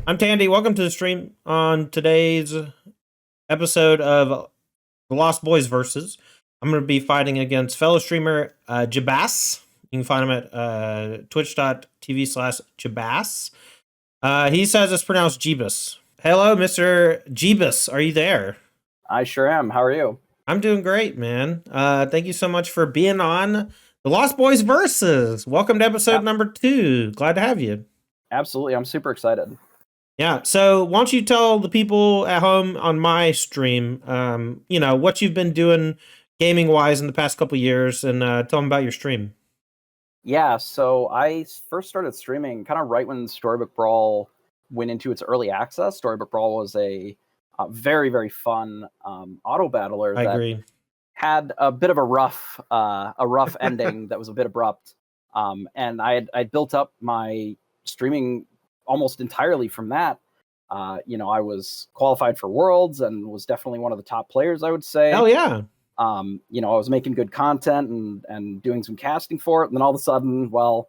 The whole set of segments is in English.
I'm Tandy. Welcome to the stream on today's episode of the Lost Boys Versus. I'm going to be fighting against fellow streamer Jebas. You can find him at twitch.tv/Jebas. He says it's pronounced Jebas. Hello, Mr. Jebas. Are you there? I sure am. How are you? I'm doing great, man. Thank you so much for being on the Lost Boys Versus. Welcome to episode number 2. Glad to have you. Absolutely. I'm super excited. Yeah, so why don't you tell the people at home on my stream, what you've been doing gaming-wise in the past couple years, and tell them about your stream. Yeah, so I first started streaming kind of right when Storybook Brawl went into its early access. Storybook Brawl was a very, very fun auto battler I that agree. had a bit of a rough ending that was a bit abrupt. And I built up my streaming almost entirely from that. I was qualified for Worlds and was definitely one of the top players, I would say. Hell yeah. I was making good content and doing some casting for it. And then all of a sudden, well,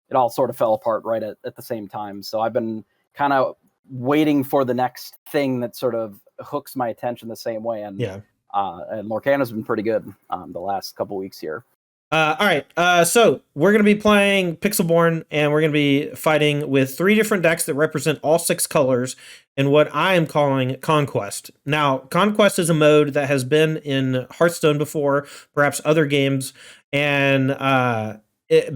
it all sort of fell apart right at the same time. So I've been kind of waiting for the next thing that sort of hooks my attention the same way. And and Lorcana's been pretty good the last couple weeks here. All right, so we're going to be playing Pixelborn, and we're going to be fighting with 3 different decks that represent all 6 colors in what I am calling Conquest. Now, Conquest is a mode that has been in Hearthstone before, perhaps other games, and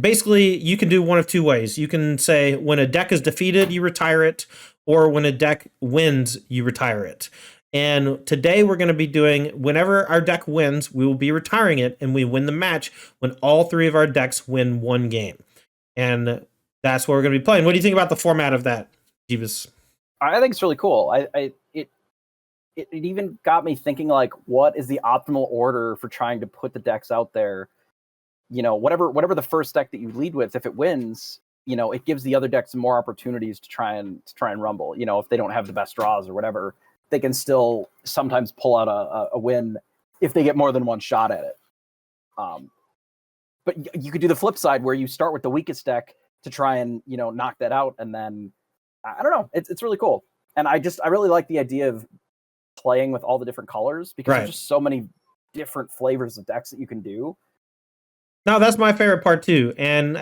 basically you can do one of 2 ways. You can say when a deck is defeated, you retire it, or when a deck wins, you retire it. And today we're going to be doing, whenever our deck wins, we will be retiring it, and we win the match when all 3 of our decks win 1 game. And that's what we're going to be playing. What do you think about the format of that, Jebas? I think it's really cool. It even got me thinking, like, what is the optimal order for trying to put the decks out there? Whatever the first deck that you lead with, if it wins, it gives the other decks more opportunities to try and rumble. If they don't have the best draws or whatever, they can still sometimes pull out a win if they get more than one shot at it. But you could do the flip side where you start with the weakest deck to try and, knock that out. And then, I don't know, it's really cool. And I really like the idea of playing with all the different colors because there's just so many different flavors of decks that you can do. No, that's my favorite part too. And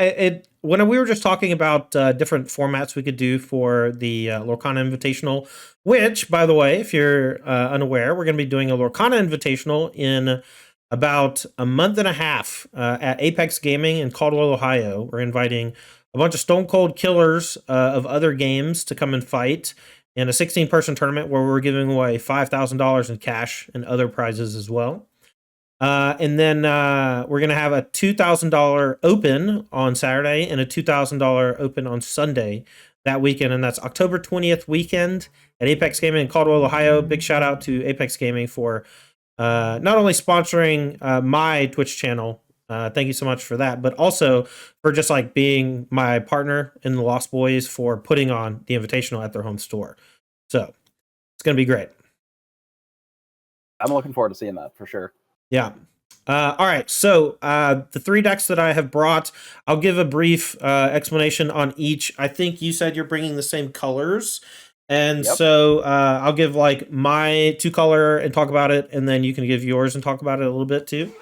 when we were just talking about different formats we could do for the Lorcana Invitational, which, by the way, if you're unaware, we're going to be doing a Lorcana Invitational in about a month and a half at Apex Gaming in Caldwell, Ohio. We're inviting a bunch of stone cold killers of other games to come and fight in a 16-person tournament where we're giving away $5,000 in cash and other prizes as well. And then we're going to have a $2,000 open on Saturday and a $2,000 open on Sunday that weekend. And that's October 20th weekend at Apex Gaming in Caldwell, Ohio. Big shout out to Apex Gaming for not only sponsoring my Twitch channel. Thank you so much for that, but also for just like being my partner in the Lost Boys for putting on the Invitational at their home store. So it's going to be great. I'm looking forward to seeing that for sure. Yeah. All right. So the 3 decks that I have brought, I'll give a brief explanation on each. I think you said you're bringing the same colors. And so I'll give like my 2 color and talk about it. And then you can give yours and talk about it a little bit too.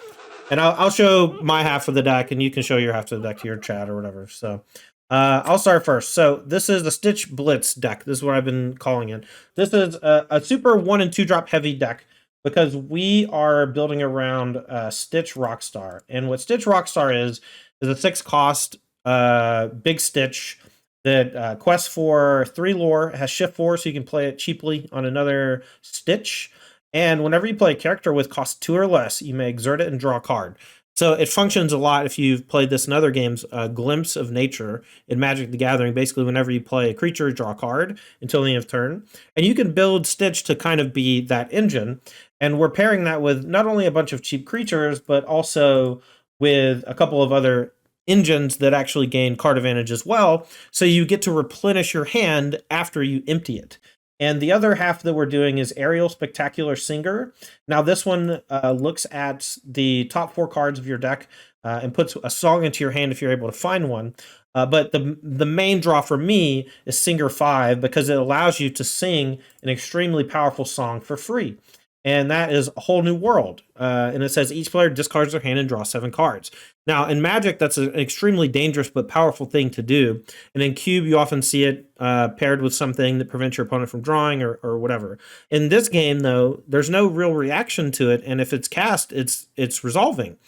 And I'll show my half of the deck and you can show your half of the deck to your chat or whatever. So I'll start first. So this is the Stitch Blitz deck. This is what I've been calling it. This is a super 1 and 2 drop heavy deck, because we are building around Stitch Rockstar. And what Stitch Rockstar is a 6 cost big Stitch that quests for 3 lore, has shift 4, so you can play it cheaply on another Stitch. And whenever you play a character with cost 2 or less, you may exert it and draw a card. So it functions a lot if you've played this in other games. Glimpse of Nature in Magic the Gathering. Basically, whenever you play a creature, draw a card until the end of turn. And you can build Stitch to kind of be that engine. And we're pairing that with not only a bunch of cheap creatures, but also with a couple of other engines that actually gain card advantage as well. So you get to replenish your hand after you empty it. And the other half that we're doing is Aerial Spectacular Singer. Now this one looks at the top 4 cards of your deck and puts a song into your hand if you're able to find one. But the main draw for me is Singer 5 because it allows you to sing an extremely powerful song for free. And that is A Whole New World. And it says each player discards their hand and draws 7 cards. Now, in Magic, that's an extremely dangerous but powerful thing to do. And in Cube, you often see it paired with something that prevents your opponent from drawing or whatever. In this game, though, there's no real reaction to it. And if it's cast, it's resolving.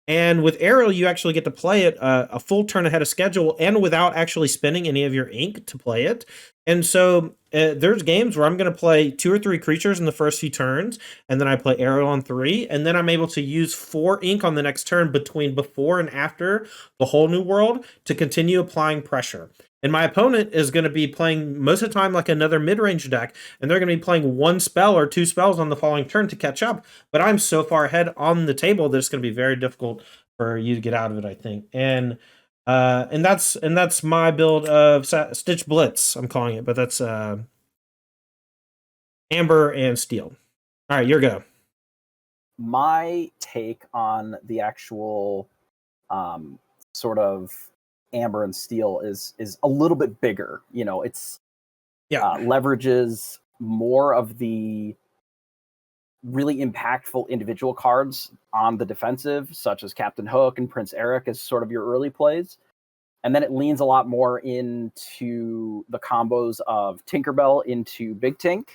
And with Aerial, you actually get to play it a full turn ahead of schedule and without actually spending any of your ink to play it. And so there's games where I'm going to play 2 or 3 creatures in the first few turns, and then I play Aerial on 3, and then I'm able to use 4 ink on the next turn between before and after the Whole New World to continue applying pressure. And my opponent is going to be playing most of the time like another mid-range deck, and they're going to be playing 1 spell or 2 spells on the following turn to catch up. But I'm so far ahead on the table that it's going to be very difficult for you to get out of it, I think. And that's my build of Stitch Blitz, I'm calling it, but that's Amber and Steel. All right, your go. My take on the actual sort of Amber and Steel is a little bit bigger. It's leverages more of the really impactful individual cards on the defensive, such as Captain Hook and Prince Eric as sort of your early plays. And then it leans a lot more into the combos of Tinkerbell into Big Tink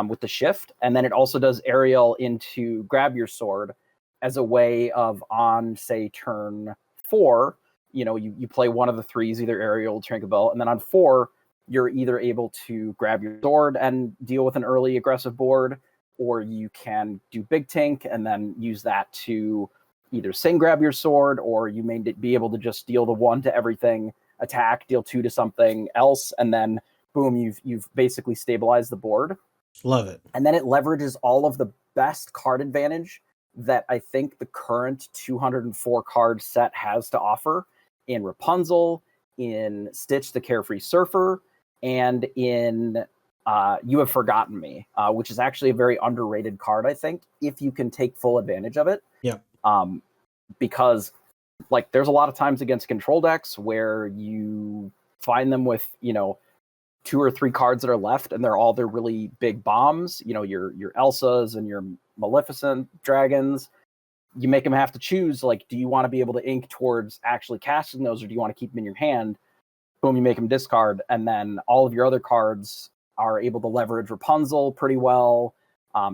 with the shift. And then it also does Aerial into Grab Your Sword as a way of on, say, turn 4, you play one of the 3s, either Aerial or Tinkerbell, and then on 4, you're either able to grab your sword and deal with an early aggressive board, or you can do Big Tink and then use that to either sing Grab Your Sword, or you may be able to just deal the 1 to everything, attack, deal 2 to something else, and then boom, you've basically stabilized the board. Love it. And then it leverages all of the best card advantage that I think the current 204 card set has to offer in Rapunzel, in Stitch the Carefree Surfer, and in You Have Forgotten Me, which is actually a very underrated card, I think, if you can take full advantage of it. Yeah. Because there's a lot of times against control decks where you find them with, 2 or 3 cards that are left, and they're really big bombs. Your Elsas and your Maleficent dragons. You make them have to choose, do you want to be able to ink towards actually casting those, or do you want to keep them in your hand? Boom, you make them discard, and then all of your other cards are able to leverage Rapunzel pretty well.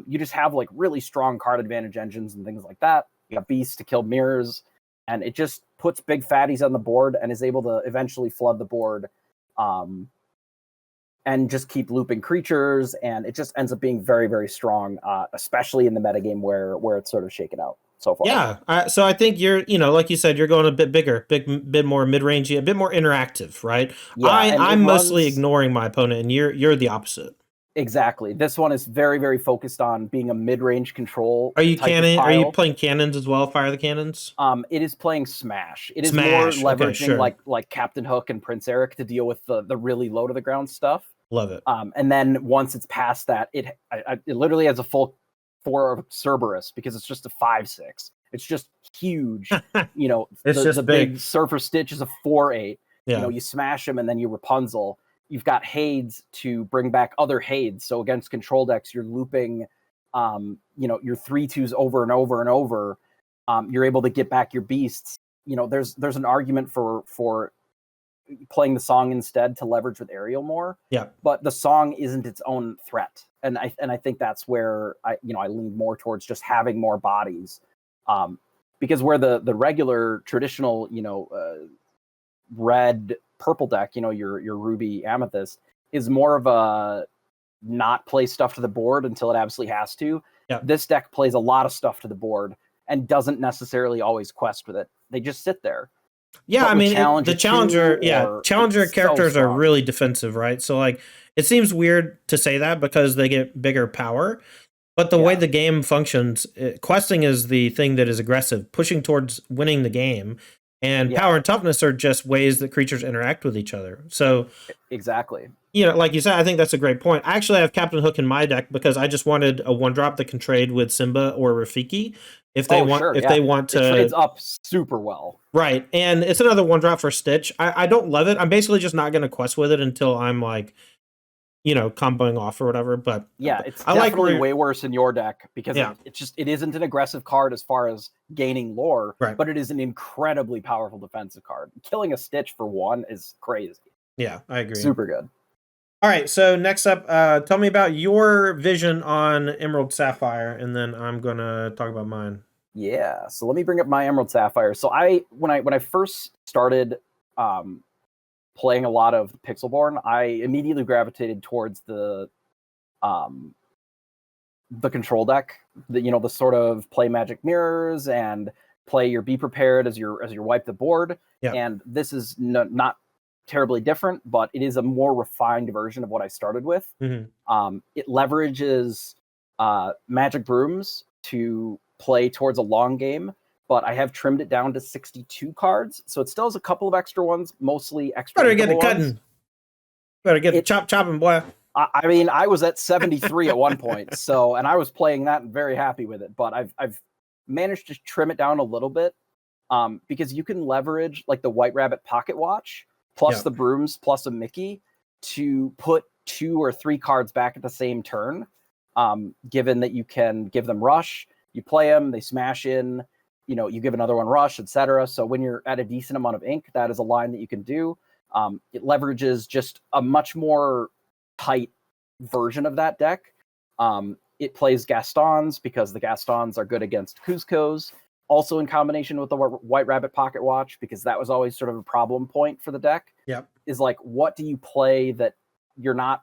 You just have really strong card advantage engines and things like that. You got Beast to kill mirrors, and it just puts big fatties on the board and is able to eventually flood the board and just keep looping creatures, and it just ends up being very, very strong, especially in the metagame where it's sort of shaken out so far. Yeah, so I think you're, like you said, you're going a bit bigger, bit more mid-rangey, a bit more interactive, right? Yeah, I'm mostly ignoring my opponent, and you're the opposite. Exactly. This one is very, very focused on being a mid-range control. Are you playing cannons as well? Fire the cannons? It is playing Smash. It is Smash. More leveraging like Captain Hook and Prince Eric to deal with the really low to the ground stuff. Love it. And then once it's past that, it literally has a full 4 of Cerberus because it's just a 5/6. It's just huge. It's just the big Surfer Stitch is a 4/8. Yeah. You smash him and then you Rapunzel. You've got Hades to bring back other Hades. So against control decks, you're looping, your 3/2s over and over and over. You're able to get back your beasts. There's an argument for playing the song instead to leverage with Aerial more. Yeah. But the song isn't its own threat. And I think that's where I lean more towards just having more bodies. Because where the regular traditional, red purple deck, your Ruby Amethyst is more of a not play stuff to the board until it absolutely has to. Yeah. This deck plays a lot of stuff to the board and doesn't necessarily always quest with it. They just sit there. Yeah, I mean, the challenger characters are really defensive, right? So it seems weird to say that because they get bigger power, but the way the game functions, questing is the thing that is aggressive, pushing towards winning the game. And Yeah. power and toughness are just ways that creatures interact with each other. So Exactly. you know, like you said, I think that's a great point. I actually have Captain Hook in my deck because I just wanted a 1-drop that can trade with Simba or Rafiki if they they want It trades to. up super well. Right, and it's another 1-drop for Stitch. I don't love it. I'm basically just not going to quest with it until I'm like, you know, comboing off or whatever. But yeah, it's I like definitely way worse in your deck because Yeah. it isn't an aggressive card as far as gaining lore, Right. but it is an incredibly powerful defensive card. Killing a Stitch for 1 is crazy. Yeah, I agree. Super good. All right, so next up, tell me about your vision on Emerald Sapphire, and then I'm gonna talk about mine. Yeah, so let me bring up my Emerald Sapphire. So when I first started playing a lot of Pixelborn, I immediately gravitated towards the control deck. The sort of play magic mirrors and play your be prepared as you wipe the board. Yep. And this is not terribly different, but it is a more refined version of what I started with. Mm-hmm. It leverages magic brooms to play towards a long game, but I have trimmed it down to 62 cards, so it still has a couple of extra ones, mostly extra. Better get the cutting. Better get the chopping, boy. I mean, I was at 73 at one point, and I was playing that and very happy with it. But I've managed to trim it down a little bit because you can leverage like the White Rabbit Pocket Watch plus the brooms plus a Mickey to put 2 or 3 cards back at the same turn. Given that you can give them rush, you play them, they smash in. You give another one rush, etc. So when you're at a decent amount of ink, that is a line that you can do. It leverages just a much more tight version of that deck. It plays Gastons because the Gastons are good against Cusco's. Also in combination with the White Rabbit Pocket Watch, because that was always sort of a problem point for the deck. Yep. Is like, what do you play that you're not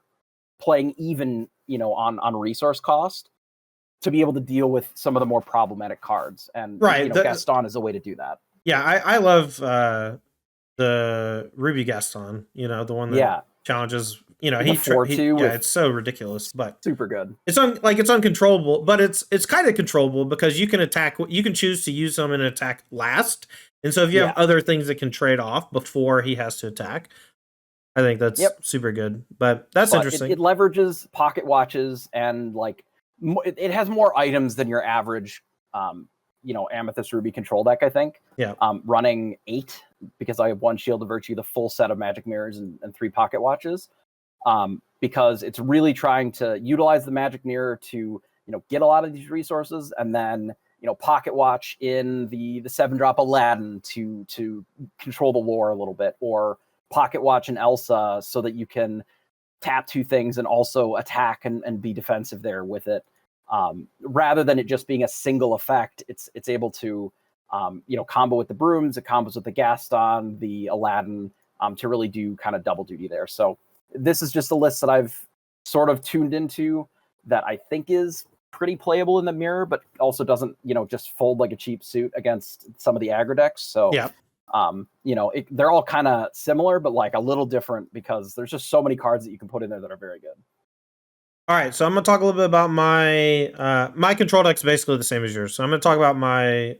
playing even, on resource cost to be able to deal with some of the more problematic cards? And Gaston is a way to do that. Yeah, I love the Ruby Gaston, the one that challenges, it's so ridiculous, but super good. It's uncontrollable, but it's kind of controllable because you can choose to use them in an attack last. And so if you have other things that can trade off before he has to attack, I think that's super good. But interesting. It leverages pocket watches and it has more items than your average Amethyst Ruby control deck, I think. Yeah. Running 8 because I have 1 Shield of Virtue, the full set of magic mirrors, and 3 pocket watches. Because it's really trying to utilize the magic mirror to, get a lot of these resources, and then, pocket watch in the 7-drop Aladdin to control the lore a little bit, or pocket watch in Elsa so that you can tap 2 things and also attack and be defensive there with it. Rather than it just being a single effect, it's able to, combo with the brooms, it combos with the Gaston, the Aladdin, to really do kind of double duty there. So this is just a list that I've sort of tuned into that I think is pretty playable in the mirror, but also doesn't, just fold like a cheap suit against some of the aggro decks. So, they're all kind of similar, but like a little different because there's just so many cards that you can put in there that are very good. All right, so I'm going to talk a little bit about my my control deck's basically the same as yours. So I'm going to talk about my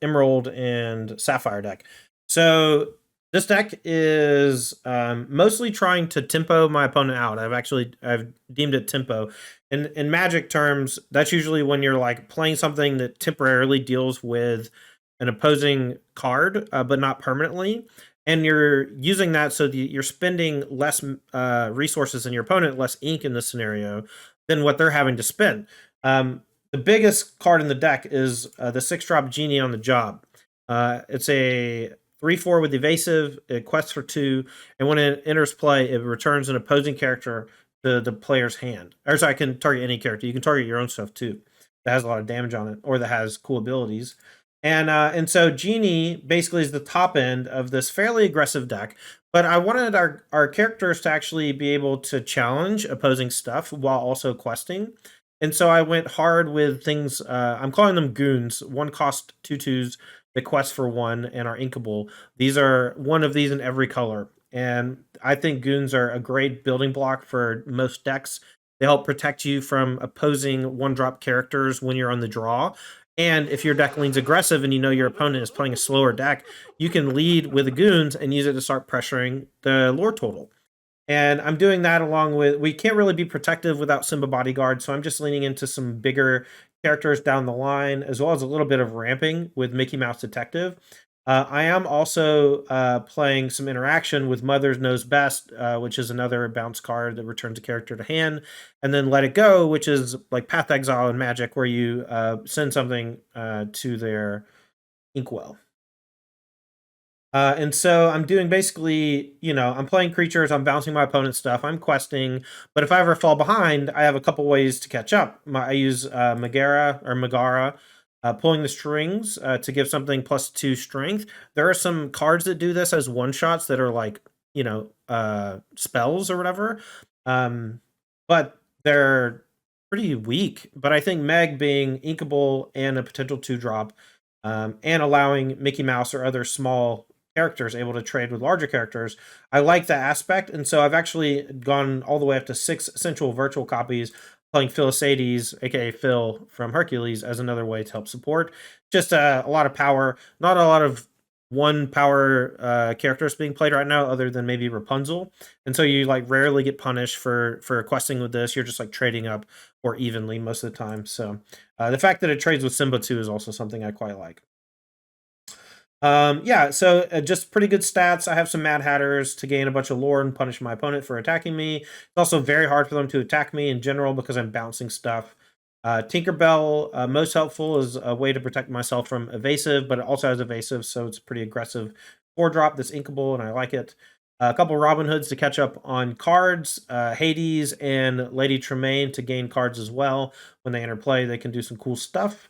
Emerald and Sapphire deck. So this deck is mostly trying to tempo my opponent out. I've deemed it tempo. In Magic terms, that's usually when you're like playing something that temporarily deals with an opposing card, but not permanently. And you're using that so that you're spending less resources than your opponent, less ink in this scenario, than what they're having to spend. The biggest card in the deck is the 6-drop Genie on the Job. It's a 3/4 with evasive, it quests for 2, and when it enters play, it returns an opposing character to the player's hand. Or sorry, I can target any character. You can target your own stuff too. That has a lot of damage on it, or that has cool abilities. And so Genie basically is the top end of this fairly aggressive deck, but I wanted our characters to actually be able to challenge opposing stuff while also questing. And so I went hard with things, I'm calling them goons. 1 cost 2/2s that quest for 1 and are inkable. These are one of these in every color. And I think goons are a great building block for most decks. They help protect you from opposing 1-drop characters when you're on the draw. And if your deck leans aggressive and you know your opponent is playing a slower deck, you can lead with the goons and use it to start pressuring the lore total. And I'm doing that along with, we can't really be protective without Simba Bodyguard, so I'm just leaning into some bigger characters down the line, as well as a little bit of ramping with Mickey Mouse Detective. I am also playing some interaction with Mother's Knows Best, which is another bounce card that returns a character to hand, and then Let It Go, which is like Path Exile and Magic, where you send something to their inkwell. And so I'm doing basically, I'm playing creatures, I'm bouncing my opponent's stuff, I'm questing, but if I ever fall behind, I have a couple ways to catch up. I use Megara, pulling the strings to give something +2 strength. There are some cards that do this as one-shots that are like, spells or whatever, but they're pretty weak. But I think Meg being inkable and a potential 2-drop, and allowing Mickey Mouse or other small characters able to trade with larger characters, I like that aspect. And so I've actually gone all the way up to 6 essential virtual copies, playing Philocades, aka Phil from Hercules, as another way to help support. Just a lot of power, not a lot of one power characters being played right now, other than maybe Rapunzel. And so you like rarely get punished for questing with this. You're just like trading up or evenly most of the time. So the fact that it trades with Simba too is also something I quite like. Yeah, so just pretty good stats. I have some Mad Hatters to gain a bunch of lore and punish my opponent for attacking me. It's also very hard for them to attack me in general because I'm bouncing stuff. Tinkerbell, most helpful, is a way to protect myself from evasive, but it also has evasive, so it's a pretty aggressive 4-drop that's inkable, and I like it. A couple Robin Hoods to catch up on cards. Hades and Lady Tremaine to gain cards as well. When they enter play, they can do some cool stuff.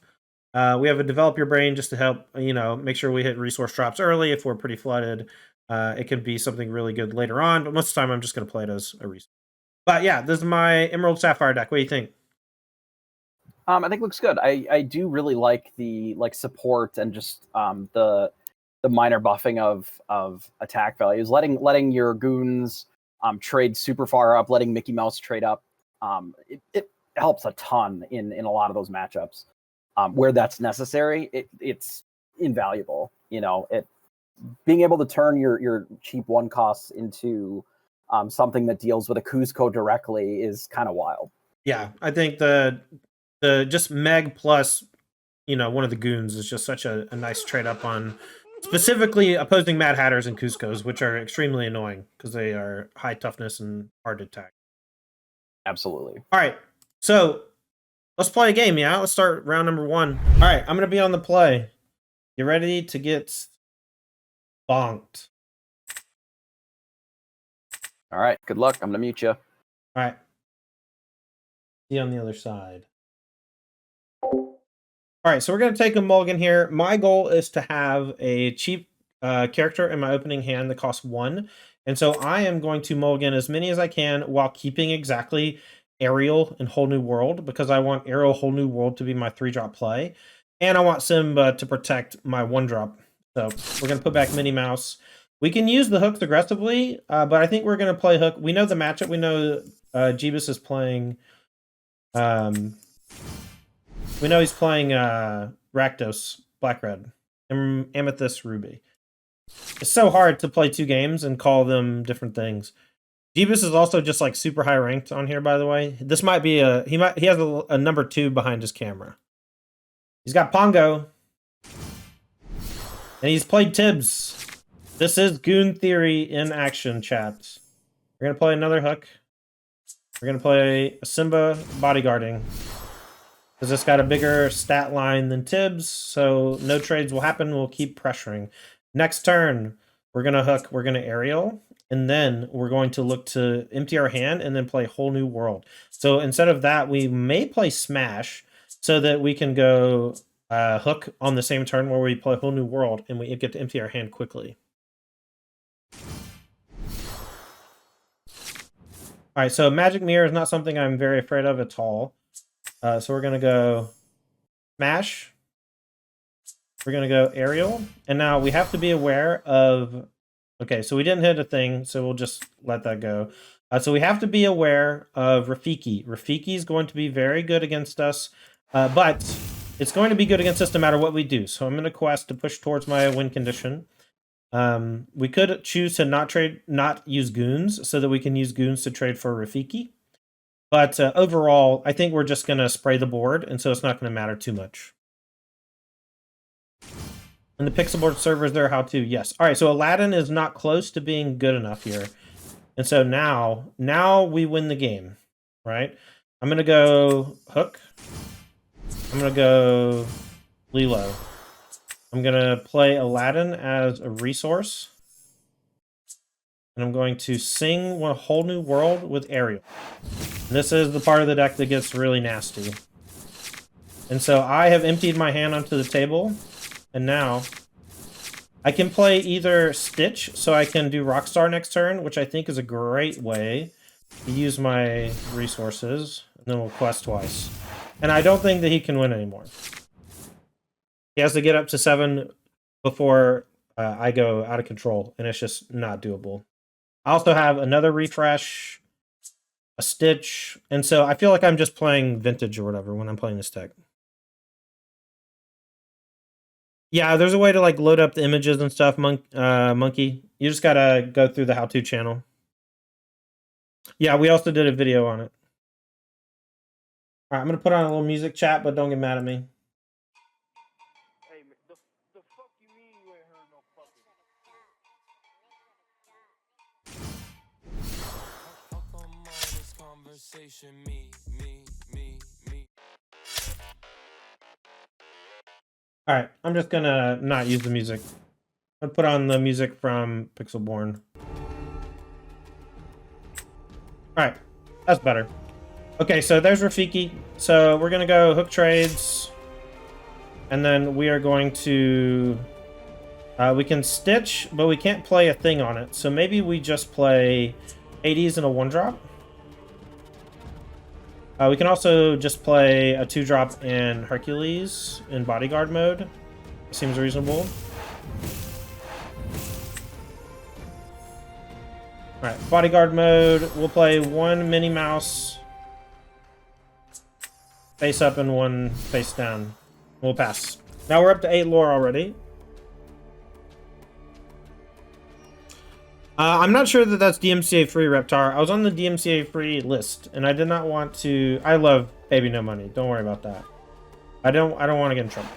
We have a Develop Your Brain just to help, make sure we hit resource drops early if we're pretty flooded. It can be something really good later on, but most of the time I'm just going to play it as a resource. But yeah, this is my Emerald Sapphire deck. What do you think? I think it looks good. I do really like the support and just the minor buffing of attack values, letting your goons trade super far up, letting Mickey Mouse trade up. It helps a ton in a lot of those matchups. Where that's necessary, it's invaluable. Being able to turn your cheap 1 costs into something that deals with a Kuzco directly is kind of wild. Yeah, I think the just Meg plus one of the goons is just such a nice trade up on specifically opposing Mad Hatters and Kuzcos, which are extremely annoying because they are high toughness and hard to attack. Absolutely. All right, so let's play a game, yeah? Let's start round number 1. All right, I'm going to be on the play. You ready to get bonked? All right, good luck. I'm going to mute you. All right. See you on the other side. All right, so we're going to take a mulligan here. My goal is to have a cheap character in my opening hand that costs 1. And so I am going to mulligan as many as I can while keeping exactly Ariel and Whole New World, because I want Ariel Whole New World to be my 3-drop play, and I want Simba to protect my 1-drop. So we're going to put back Minnie Mouse. We can use the hooks aggressively, but I think we're going to play hook. We know the matchup. We know Jebas is playing. We know he's playing Rakdos Black Red, Amethyst Ruby. It's so hard to play 2 games and call them different things. Jebas is also just like super high ranked on here, by the way. This might be he has a number 2 behind his camera. He's got Pongo. And he's played Tibbs. This is Goon Theory in action, chat. We're gonna play another hook. We're gonna play a Simba bodyguarding. Because it's got a bigger stat line than Tibbs, so no trades will happen. We'll keep pressuring. Next turn, we're gonna hook, we're gonna aerial. And then we're going to look to empty our hand and then play Whole New World. So instead of that, we may play Smash so that we can go hook on the same turn where we play Whole New World and we get to empty our hand quickly. All right, so Magic Mirror is not something I'm very afraid of at all. So we're going to go Smash. We're going to go Aerial. And now we have to be aware of... Okay, so we didn't hit a thing, so we'll just let that go. So we have to be aware of Rafiki. Rafiki is going to be very good against us, but it's going to be good against us no matter what we do. So I'm going to quest to push towards my win condition. We could choose to not use goons so that we can use goons to trade for Rafiki. But overall, I think we're just going to spray the board, and so it's not going to matter too much. And the Pixelborn servers there, how to? Yes. All right, so Aladdin is not close to being good enough here. And so now we win the game, right? I'm going to go Hook. I'm going to go Lilo. I'm going to play Aladdin as a resource. And I'm going to sing A Whole New World with Ariel. And this is the part of the deck that gets really nasty. And so I have emptied my hand onto the table. And now I can play either Stitch, so I can do Rockstar next turn, which I think is a great way to use my resources. And then we'll quest twice. And I don't think that he can win anymore. He has to get up to 7 before I go out of control, and it's just not doable. I also have another refresh, a Stitch, and so I feel like I'm just playing Vintage or whatever when I'm playing this deck. Yeah, there's a way to like load up the images and stuff, Monkey. You just gotta go through the how-to channel. Yeah, we also did a video on it. All right, I'm gonna put on a little music chat, but don't get mad at me. Hey, the fuck you mean you ain't heard no fucking? Conversation, me. All right, I'm just gonna not use the music. I'll put on the music from Pixelborn. All right, that's better. Okay, so there's Rafiki. So we're gonna go Hook trades, and then we are going to. We can Stitch, but we can't play a thing on it. So maybe we just play 80s and a 1-drop. We can also just play a 2-drop in Hercules in bodyguard mode. Seems reasonable. Alright, bodyguard mode. We'll play 1 Minnie Mouse face up and 1 face down. We'll pass. Now we're up to 8 lore already. I'm not sure that that's DMCA free, Reptar. I was on the DMCA free list, and I did not want to. I love Baby No Money. Don't worry about that. I don't want to get in trouble.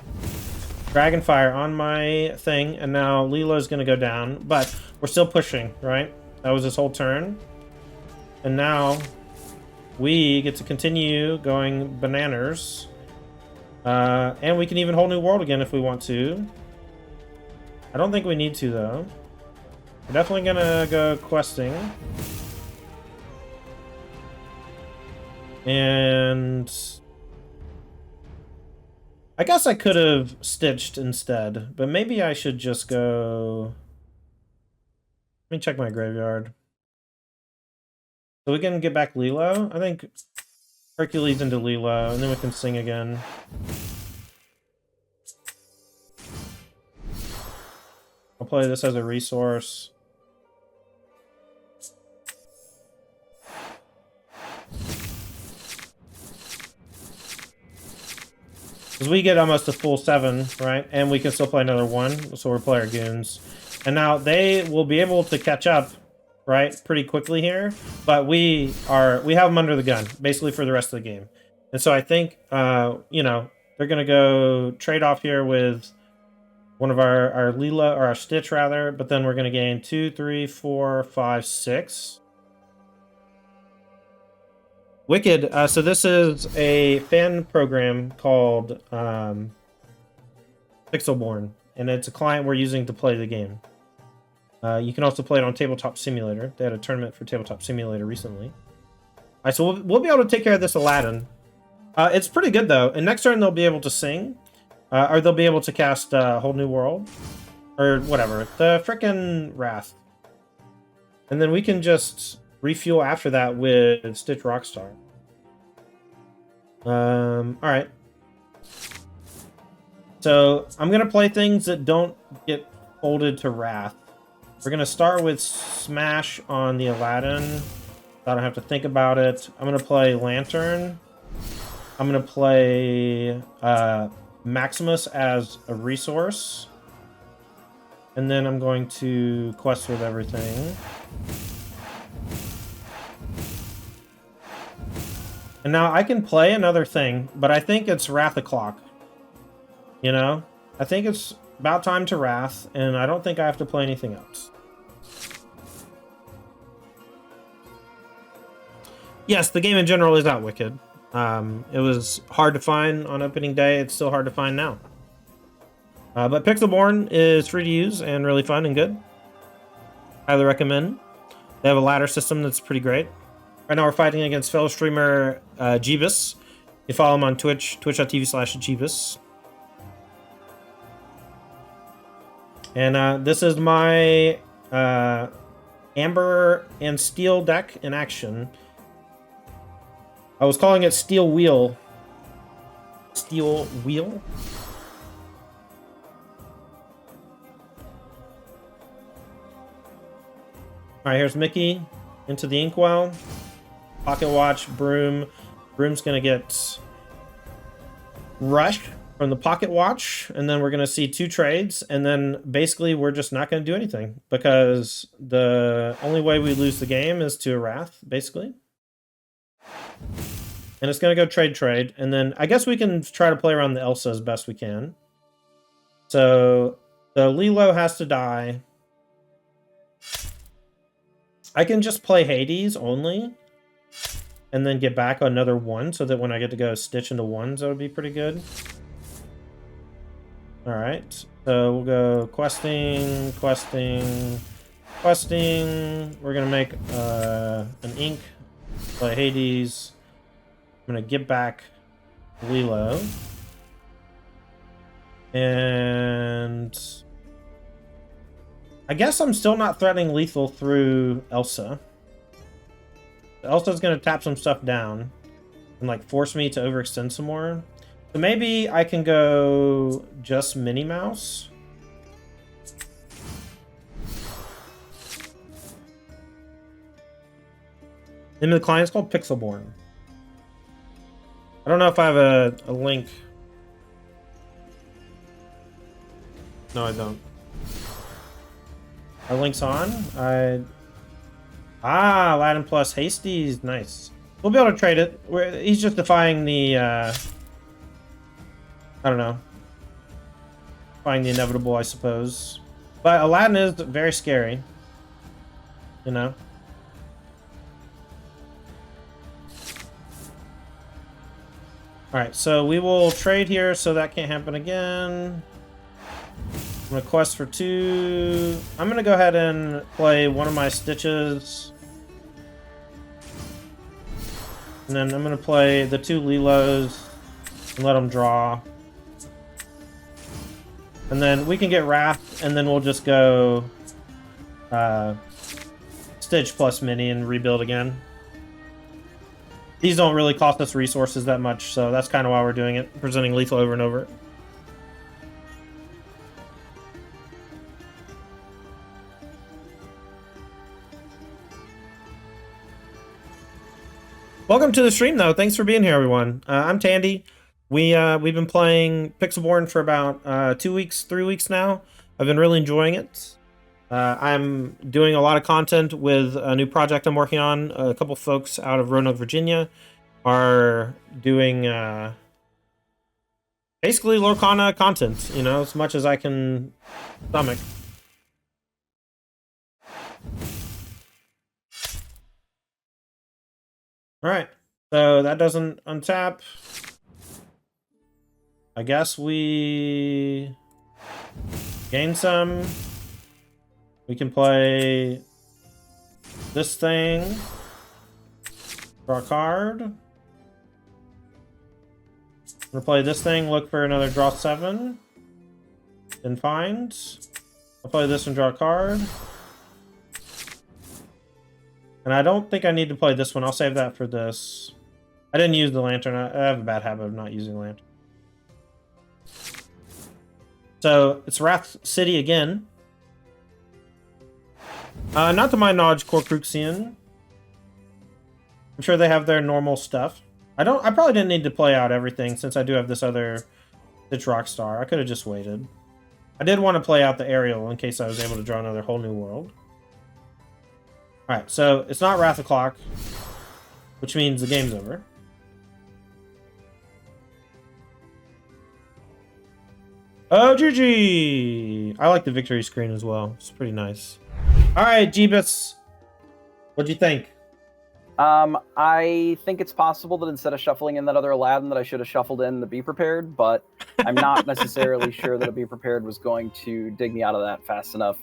Dragonfire on my thing, and now Lilo's gonna go down, but we're still pushing, right? That was this whole turn, and now we get to continue going bananas, and we can even Whole New World again if we want to. I don't think we need to though. We're definitely gonna go questing. And I guess I could have stitched instead, but maybe I should just go. Let me check my graveyard. So we can get back Lilo. I think Hercules into Lilo, and then we can sing again. I'll play this as a resource. Because we get almost a full 7, right? And we can still play another 1, so we're player goons. And now they will be able to catch up, right, pretty quickly here. But we have them under the gun, basically for the rest of the game. And so I think, you know, they're going to go trade off here with one of our Lila, or our Stitch, rather. But then we're going to gain 2, 3, 4, 5, 6. Wicked. So this is a fan program called Pixelborn, and it's a client we're using to play the game. You can also play it on Tabletop Simulator. They had a tournament for Tabletop Simulator recently. All right, so we'll be able to take care of this Aladdin. It's pretty good, though. And next turn, they'll be able to sing, or they'll be able to cast Whole New World, or whatever. The frickin' Wrath. And then we can just refuel after that with Stitch Rockstar. Alright. So, I'm gonna play things that don't get folded to Wrath. We're gonna start with Smash on the Aladdin. So I don't have to think about it. I'm gonna play Lantern. I'm gonna play Maximus as a resource. And then I'm going to quest with everything. And now I can play another thing, but I think it's Wrath O'Clock. You know? I think it's about time to Wrath, and I don't think I have to play anything else. Yes, the game in general is not wicked. It was hard to find on opening day. It's still hard to find now. But Pixelborn is free to use and really fun and good. Highly recommend. They have a ladder system that's pretty great. Right now we're fighting against fellow streamer Jebas. You follow him on Twitch, twitch.tv/Jebas. And this is my Amber and Steel deck in action. I was calling it Steel Wheel. Steel Wheel? Alright, here's Mickey into the Inkwell. Pocket Watch, Broom. Broom's gonna get rushed from the Pocket Watch, and then we're gonna see 2 trades, and then basically we're just not gonna do anything because the only way we lose the game is to a Wrath, basically. And it's gonna go trade, and then I guess we can try to play around the Elsa as best we can. So the Lilo has to die. I can just play Hades only, and then get back another 1, so that when I get to go Stitch into 1s, that would be pretty good. Alright, so we'll go questing. We're gonna make an ink, play Hades. I'm gonna get back Lilo. And I guess I'm still not threatening lethal through Elsa. Elsa's gonna tap some stuff down and like force me to overextend some more. So maybe I can go just Minnie Mouse. The name of the client is called Pixelborn. I don't know if I have a link. No, I don't. Our link's on. Aladdin plus Hasties. Nice. We'll be able to trade it. He's just defying the, I don't know. Defying the inevitable, I suppose. But Aladdin is very scary. You know? Alright, so we will trade here so that can't happen again. I'm gonna quest for 2. I'm gonna go ahead and play one of my Stitches. And then I'm gonna play the 2 Lilos and let them draw. And then we can get Wrath, and then we'll just go Stitch plus Minnie and rebuild again. These don't really cost us resources that much, so that's kind of why we're doing it, presenting lethal over and over. Welcome to the stream, though. Thanks for being here, everyone. I'm Tandy. We've been playing Pixelborn for about 2 weeks, 3 weeks now. I've been really enjoying it. I'm doing a lot of content with a new project I'm working on. A couple folks out of Roanoke, Virginia are doing basically Lorcana content, you know, as much as I can stomach. Alright, so that doesn't untap. I guess we gain some. We can play this thing. Draw a card. I'm gonna play this thing, look for another draw 7. Then find. I'll play this and draw a card. And I don't think I need to play this one. I'll save that for this. I didn't use the lantern. I have a bad habit of not using the lantern. So it's Wrath City again. Not to my knowledge, Corcruxian. I'm sure they have their normal stuff. I probably didn't need to play out everything since I do have this other Stitch Rockstar. I could have just waited. I did want to play out the aerial in case I was able to draw another whole new world. Alright, so it's not Wrath O'Clock, which means the game's over. Oh, GG! I like the victory screen as well. It's pretty nice. Alright, Jebas. What'd you think? I think it's possible that instead of shuffling in that other Aladdin that I should have shuffled in the Be Prepared, but I'm not necessarily sure that a Be Prepared was going to dig me out of that fast enough.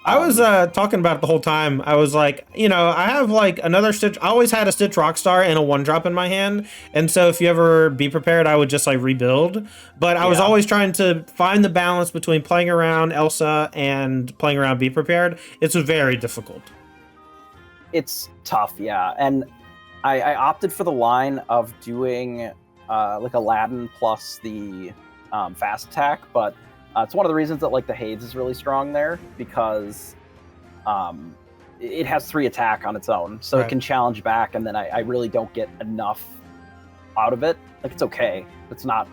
I was talking about it the whole time. I was like, you know, I have like another Stitch. I always had a Stitch Rockstar and a 1-drop in my hand. And so if you ever Be Prepared, I would just like rebuild. But I was always trying to find the balance between playing around Elsa and playing around Be Prepared. It's very difficult. It's tough, yeah. And I opted for the line of doing like Aladdin plus the fast attack, but it's one of the reasons that like the Hades is really strong there, because it has 3 attack on its own, so it can challenge back, and then I really don't get enough out of it. Like, it's okay. It's not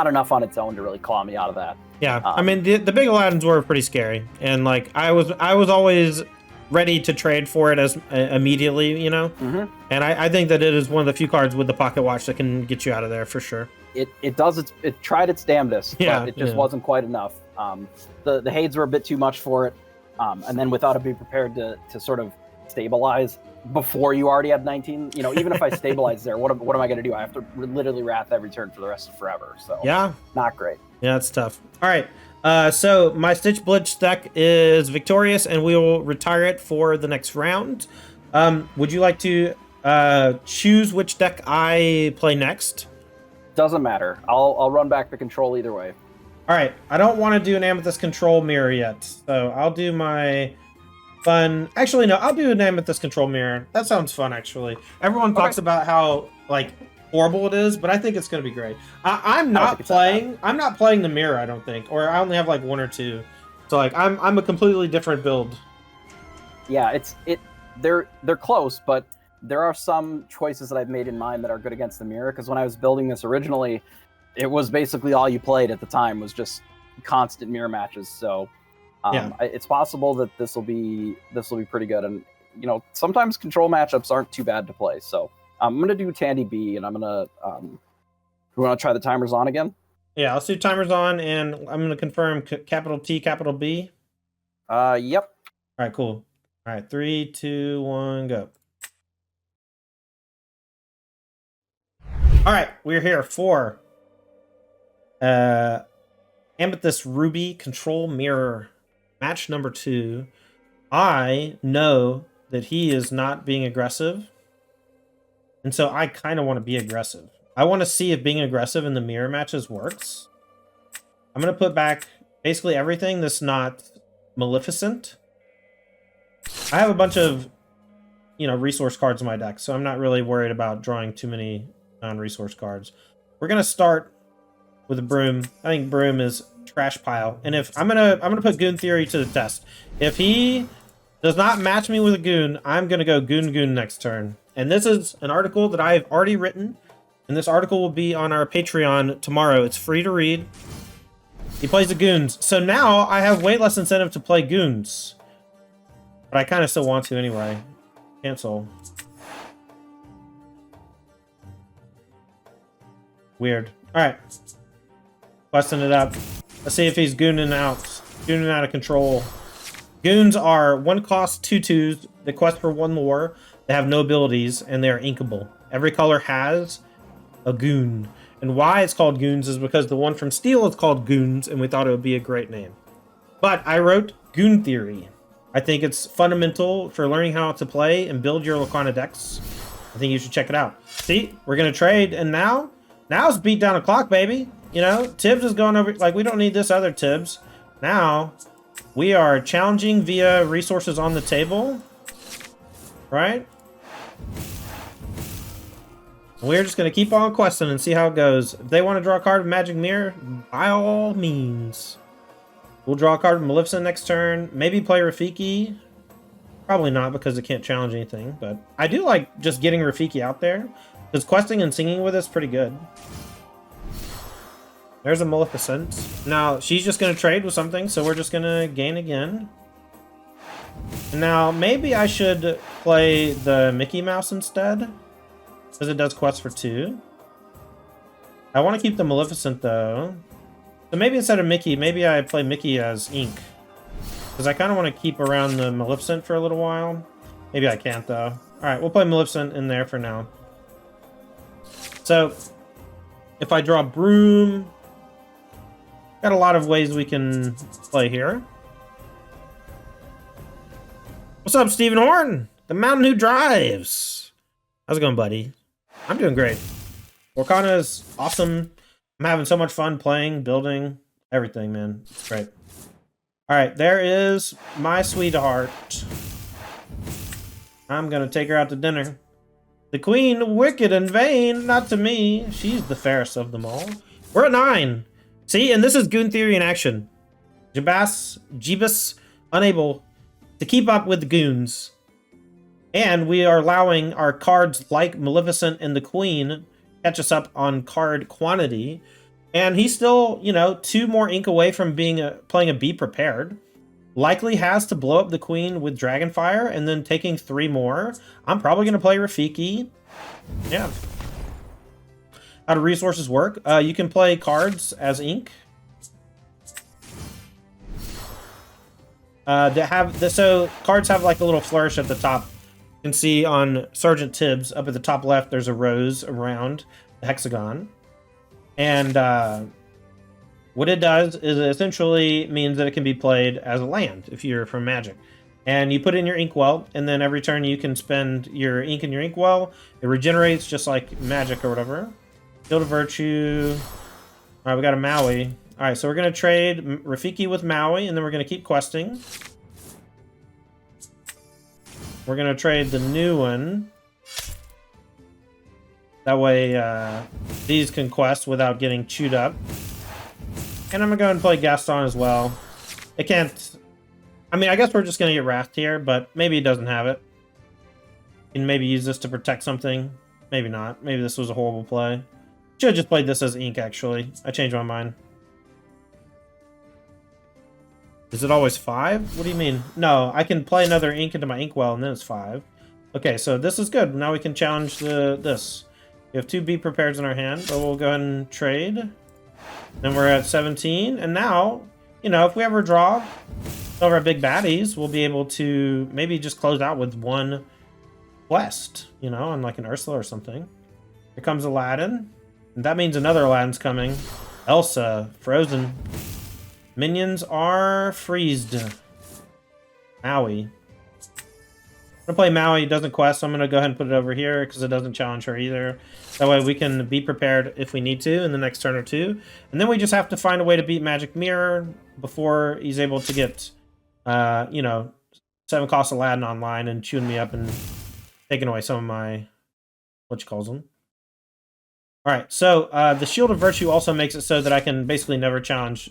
enough on its own to really claw me out of that. Yeah, I mean the big Aladdins were pretty scary, and like I was always ready to trade for it as immediately, you know. And I think that it is one of the few cards with the pocket watch that can get you out of there for sure. It tried its damnedest, but it just wasn't quite enough. The Hades were a bit too much for it, and then without it being prepared to sort of stabilize before you already had 19, you know, even if I stabilize there, what am I going to do? I have to literally Wrath every turn for the rest of forever. So yeah, not great. Yeah, it's tough. All right. So my Stitch Blitz deck is victorious, and we will retire it for the next round. Would you like to choose which deck I play next? Doesn't matter. I'll run back the control either way. All right. I don't want to do an Amethyst Control Mirror yet, so I'll do my fun. Actually, no, I'll do an Amethyst Control Mirror. That sounds fun, actually. Everyone talks about how like horrible it is, but I think it's going to be great. I'm not playing the mirror, I don't think, or I only have like 1 or 2. So like I'm a completely different build. Yeah, they're close, but there are some choices that I've made in mind that are good against the mirror, because when I was building this originally, it was basically all you played at the time was just constant mirror matches. So it's possible that this will be pretty good, and you know, sometimes control matchups aren't too bad to play. So I'm going to do Tandy B, and I'm going to... we want to try the timers on again? Yeah, I'll do timers on, and I'm going to confirm capital T, capital B. Yep. All right, cool. All right, 3, 2, 1, go. All right, we're here for Amethyst Ruby Control Mirror. Match number 2. I know that he is not being aggressive, and so I kind of want to be aggressive. I want to see if being aggressive in the mirror matches works. I'm going to put back basically everything that's not Maleficent. I have a bunch of, you know, resource cards in my deck, so I'm not really worried about drawing too many non-resource cards. We're going to start with a Broom. I think Broom is trash pile. And if I'm gonna put Goon Theory to the test. If he does not match me with a Goon, I'm going to go Goon next turn. And this is an article that I've already written, and this article will be on our Patreon tomorrow. It's free to read. He plays the Goons. So now I have way less incentive to play Goons. But I kind of still want to anyway. Cancel. Weird. Alright. Busting it up. Let's see if he's gooning out. Gooning out of control. Goons are 1 cost, 2/2s. They quest for 1 lore. They have no abilities, and they are inkable. Every color has a Goon. And why it's called Goons is because the one from Steel is called Goons, and we thought it would be a great name. But I wrote Goon Theory. I think it's fundamental for learning how to play and build your Lorcana decks. I think you should check it out. See, we're going to trade, and now it's beat down the clock, baby. You know, Tibbs is going over, like, we don't need this other Tibbs. Now, we are challenging via resources on the table, right? We're just going to keep on questing and see how it goes. If they want to draw a card with Magic Mirror, by all means. We'll draw a card with Maleficent next turn. Maybe play Rafiki. Probably not, because it can't challenge anything. But I do like just getting Rafiki out there, because questing and singing with us is pretty good. There's a Maleficent. Now, she's just going to trade with something, so we're just going to gain again. Now, maybe I should play the Mickey Mouse instead, because it does quests for 2. I want to keep the Maleficent, though. So maybe instead of Mickey, maybe I play Mickey as Ink. Because I kind of want to keep around the Maleficent for a little while. Maybe I can't, though. Alright, we'll play Maleficent in there for now. So, if I draw Broom... Got a lot of ways we can play here. What's up, Stephen Horn? The mountain who drives. How's it going, buddy? I'm doing great. Lorcana is awesome. I'm having so much fun playing, building, everything, man. It's great. Alright, there is my sweetheart. I'm gonna take her out to dinner. The queen, wicked and vain, not to me. She's the fairest of them all. We're at 9. See, and this is Goon Theory in action. Jebas, unable to keep up with the goons. And we are allowing our cards like Maleficent and the Queen catch us up on card quantity. And he's still, you know, 2 more ink away from being playing a Be Prepared. Likely has to blow up the Queen with Dragonfire and then taking 3 more. I'm probably going to play Rafiki. Yeah. How do resources work? You can play cards as ink. So cards have like a little flourish at the top. You can see on Sergeant Tibbs up at the top left, there's a rose around the hexagon. And what it does is it essentially means that it can be played as a land if you're from Magic. And you put it in your inkwell, and then every turn you can spend your ink in your inkwell. It regenerates just like Magic or whatever. Shield of Virtue. Alright, we got a Maui. Alright, so we're going to trade Rafiki with Maui, and then we're going to keep questing. We're going to trade the new one. That way, these can quest without getting chewed up. And I'm going to go ahead and play Gaston as well. It can't... I mean, I guess we're just going to get Wrathed here, but maybe he doesn't have it. Can maybe use this to protect something. Maybe not. Maybe this was a horrible play. Should have just played this as ink, actually. I changed my mind. Is it always 5? What do you mean? No, I can play another ink into my inkwell, and then it's 5. Okay, so this is good. Now we can challenge this. We have 2 Be Prepareds in our hand, but we'll go ahead and trade. Then we're at 17, and now, you know, if we ever draw some of our big baddies, we'll be able to maybe just close out with 1 quest, you know, on like an Ursula or something. Here comes Aladdin. And that means another Aladdin's coming. Elsa, frozen. Minions are freezed. Maui. I'm gonna play Maui. It doesn't quest, so I'm gonna go ahead and put it over here because it doesn't challenge her either. That way we can be prepared if we need to in the next turn or 2. And then we just have to find a way to beat Magic Mirror before he's able to get, you know, 7-cost Aladdin online and chewing me up and taking away some of my, what you calls them. Alright, so the Shield of Virtue also makes it so that I can basically never challenge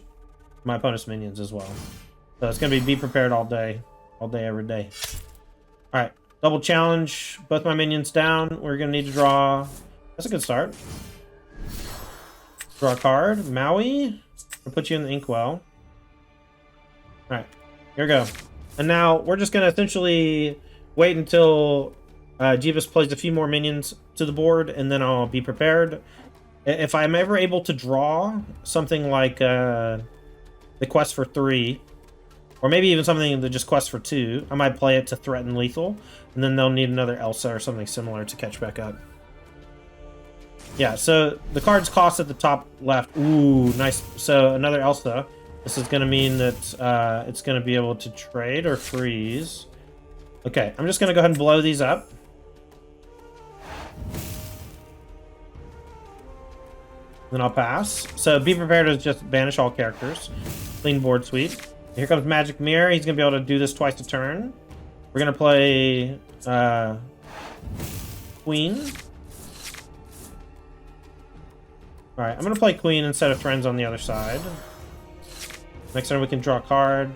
my opponent's minions as well. So it's going to be prepared all day, every day. Alright, double challenge, both my minions down. We're going to need to draw... That's a good start. Draw a card. Maui. I'll put you in the inkwell. Alright, here we go. And now we're just going to essentially wait until Jebas plays a few more minions to the board, and then I'll be prepared. If I'm ever able to draw something like the quest for 3, or maybe even something that just quest for 2, I might play it to threaten lethal, and then they'll need another Elsa or something similar to catch back up. Yeah, so the cards cost at the top left. Ooh, nice. So another Elsa. This is going to mean that it's going to be able to trade or freeze. Okay, I'm just going to go ahead and blow these up. Then I'll pass. So be prepared to just banish all characters. Clean board sweep. Here comes Magic Mirror. He's going to be able to do this twice a turn. We're going to play Queen. Alright, I'm going to play Queen instead of Friends on the other side. Next turn we can draw a card.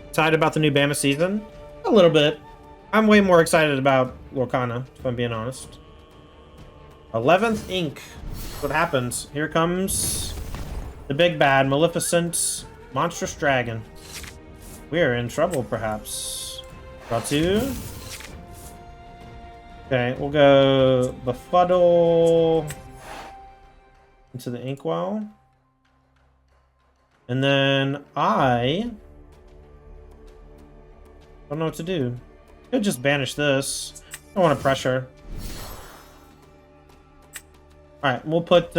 Excited about the new Bama season? A little bit. I'm way more excited about Lorcana, if I'm being honest. 11th ink. What happens? Here comes the big bad, Maleficent, monstrous dragon. We're in trouble, perhaps. Draw 2. Okay, we'll go Befuddle into the inkwell. And then I don't know what to do. Could just banish this. I don't want to pressure. Alright, we'll put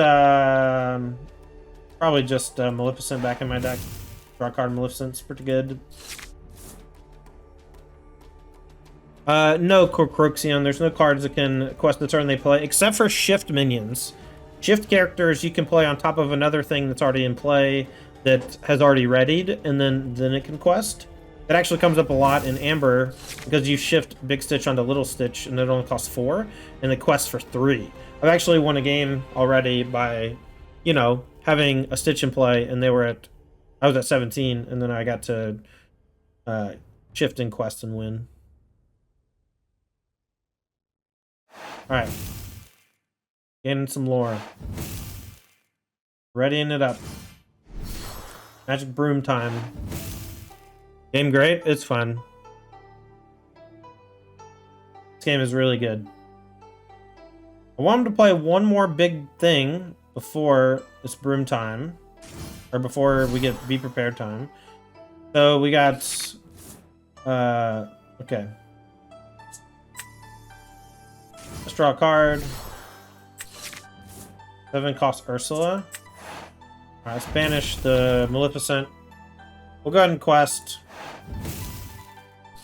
probably just Maleficent back in my deck. Draw a card Maleficent's pretty good. No Croxion. There's no cards that can quest the turn they play, except for shift minions. Shift characters you can play on top of another thing that's already in play that has already readied, and then it can quest. That actually comes up a lot in Amber because you shift Big Stitch onto Little Stitch, and it only costs 4, and it quests for 3. I've actually won a game already by, you know, having a Stitch in play, and I was at 17, and then I got to shift and quest and win. Alright. Gaining some lore. Readying it up. Magic Broom time. Game great? It's fun. This game is really good. I want him to play one more big thing before it's Broom time. Or before we get Be Prepared time. So we got... okay. Let's draw a card. 7 costs Ursula. Alright, let's banish the Maleficent. We'll go ahead and quest.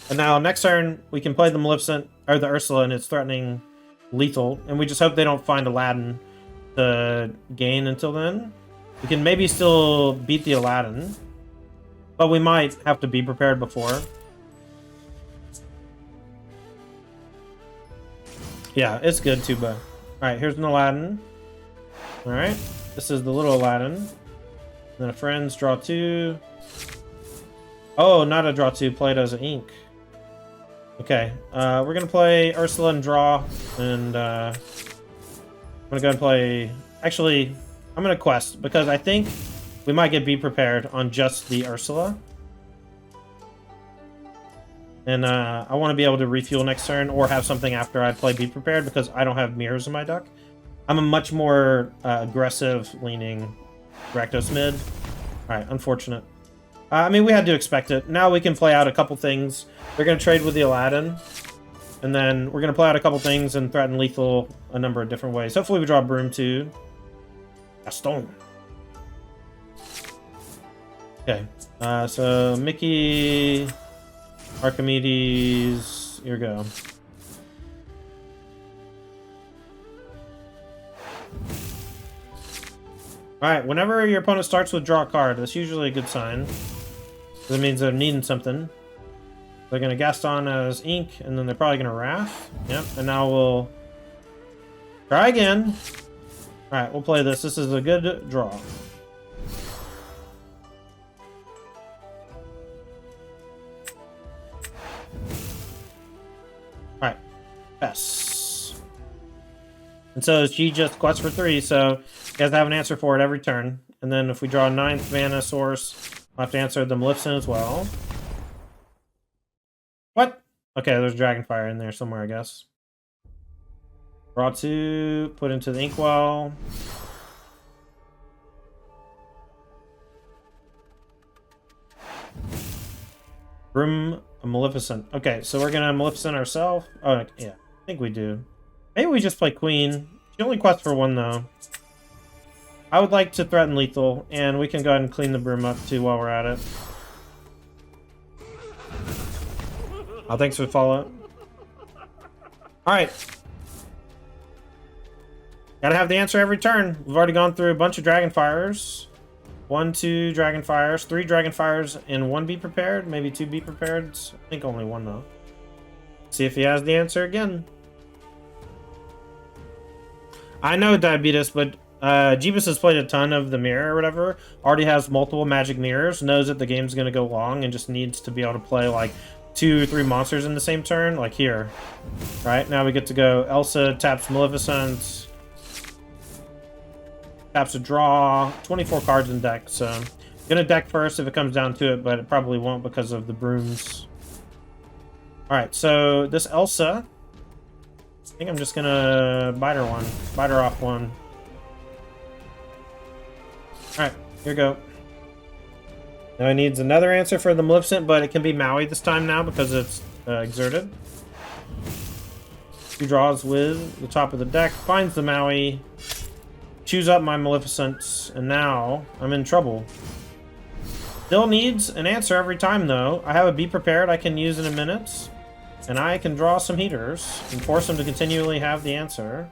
And now, next turn, we can play the Maleficent, or the Ursula, and it's threatening lethal. And we just hope they don't find Aladdin to gain until then. We can maybe still beat the Aladdin. But we might have to be prepared before. Yeah, it's good too, but... Alright, here's an Aladdin. Alright, this is the little Aladdin. And then a friend's draw 2. Oh, not a draw 2, play it as an ink. Okay, we're gonna play Ursula and draw, and I'm gonna go and play... Actually, I'm gonna quest, because I think we might get Be Prepared on just the Ursula. And I want to be able to refuel next turn, or have something after I play Be Prepared, because I don't have mirrors in my deck. I'm a much more aggressive-leaning Rakdos mid. Alright, unfortunate. I mean, we had to expect it. Now we can play out a couple things. They're going to trade with the Aladdin. And then we're going to play out a couple things and threaten lethal a number of different ways. Hopefully we draw Broom too. Gaston. Okay. So Mickey... Archimedes, here we go. Alright, whenever your opponent starts with draw a card, that's usually a good sign. That means they're needing something. They're going to Gaston as ink, and then they're probably going to Wrath. Yep, and now we'll try again. Alright, we'll play this. This is a good draw. Alright. Yes. And so she just quests for 3, so you guys have an answer for it every turn. And then if we draw a 9th mana source, we'll have to answer the Maleficent as well. What? Okay, there's Dragonfire in there somewhere, I guess. Draw 2, put into the Inkwell. Room a Maleficent. Okay, so we're gonna Maleficent ourselves. Oh, yeah, I think we do. Maybe we just play Queen. She only quests for 1, though. I would like to threaten lethal, and we can go ahead and clean the Broom up, too, while we're at it. Oh, thanks for the follow-up. Alright. Gotta have the answer every turn. We've already gone through a bunch of Dragonfires. 1, 2 Dragonfires, 3 Dragonfires, and 1 Be Prepared. Maybe 2 Be Prepared. I think only 1, though. See if he has the answer again. I know Diabetes, but Jebas has played a ton of the mirror or whatever. Already has multiple magic mirrors. Knows that the game's going to go long and just needs to be able to play like 2 or 3 monsters in the same turn. Like here. Right? Now we get to go Elsa taps Maleficent. Taps a draw. 24 cards in deck, so I'm gonna deck first if it comes down to it, but it probably won't because of the brooms. Alright, so this Elsa, I think I'm just gonna bite her off one. Alright, here we go. Now he needs another answer for the Maleficent, but it can be Maui this time now because it's exerted. 2 draws with the top of the deck, finds the Maui, choose up my Maleficent, and now I'm in trouble. Still needs an answer every time though. I have a Be Prepared I can use in a minute, and I can draw some heaters and force him to continually have the answer.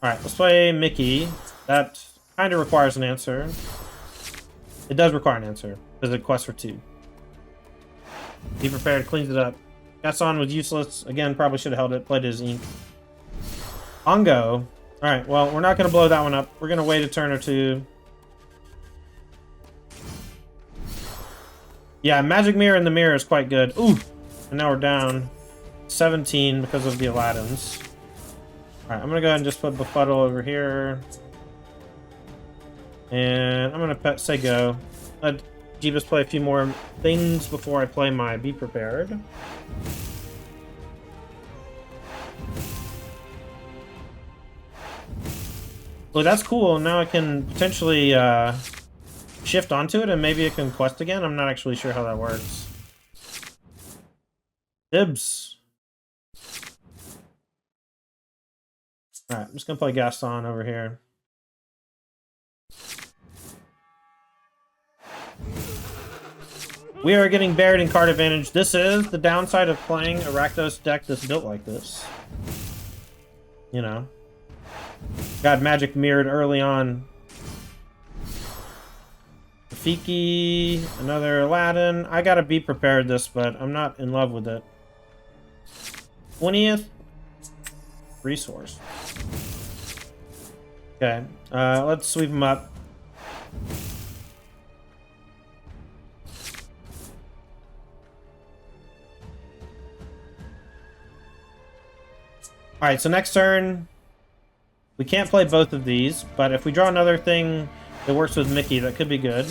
Alright, let's play Mickey. That kind of requires an answer. It does require an answer. There's a quest for 2. Be Prepared cleans it up. Gaston was useless. Again, probably should have held it. Played his ink. Ongo. Alright, well, we're not going to blow that one up. We're going to wait a turn or 2. Yeah, Magic Mirror in the mirror is quite good. Ooh! And now we're down 17 because of the Aladdins. Alright, I'm going to go ahead and just put Befuddle over here. And I'm going to say go. Let Jebas play a few more things before I play my Be Prepared. Well, that's cool. Now I can potentially shift onto it and maybe it can quest again. I'm not actually sure how that works. Dibs. Alright, I'm just going to play Gaston over here. We are getting buried in card advantage. This is the downside of playing a Rakdos deck that's built like this. You know. Got Magic Mirrored early on. Rafiki, another Aladdin. I gotta Be Prepared this, but I'm not in love with it. 20th resource. Okay, let's sweep them up. Alright, so next turn, we can't play both of these, but if we draw another thing that works with Mickey, that could be good.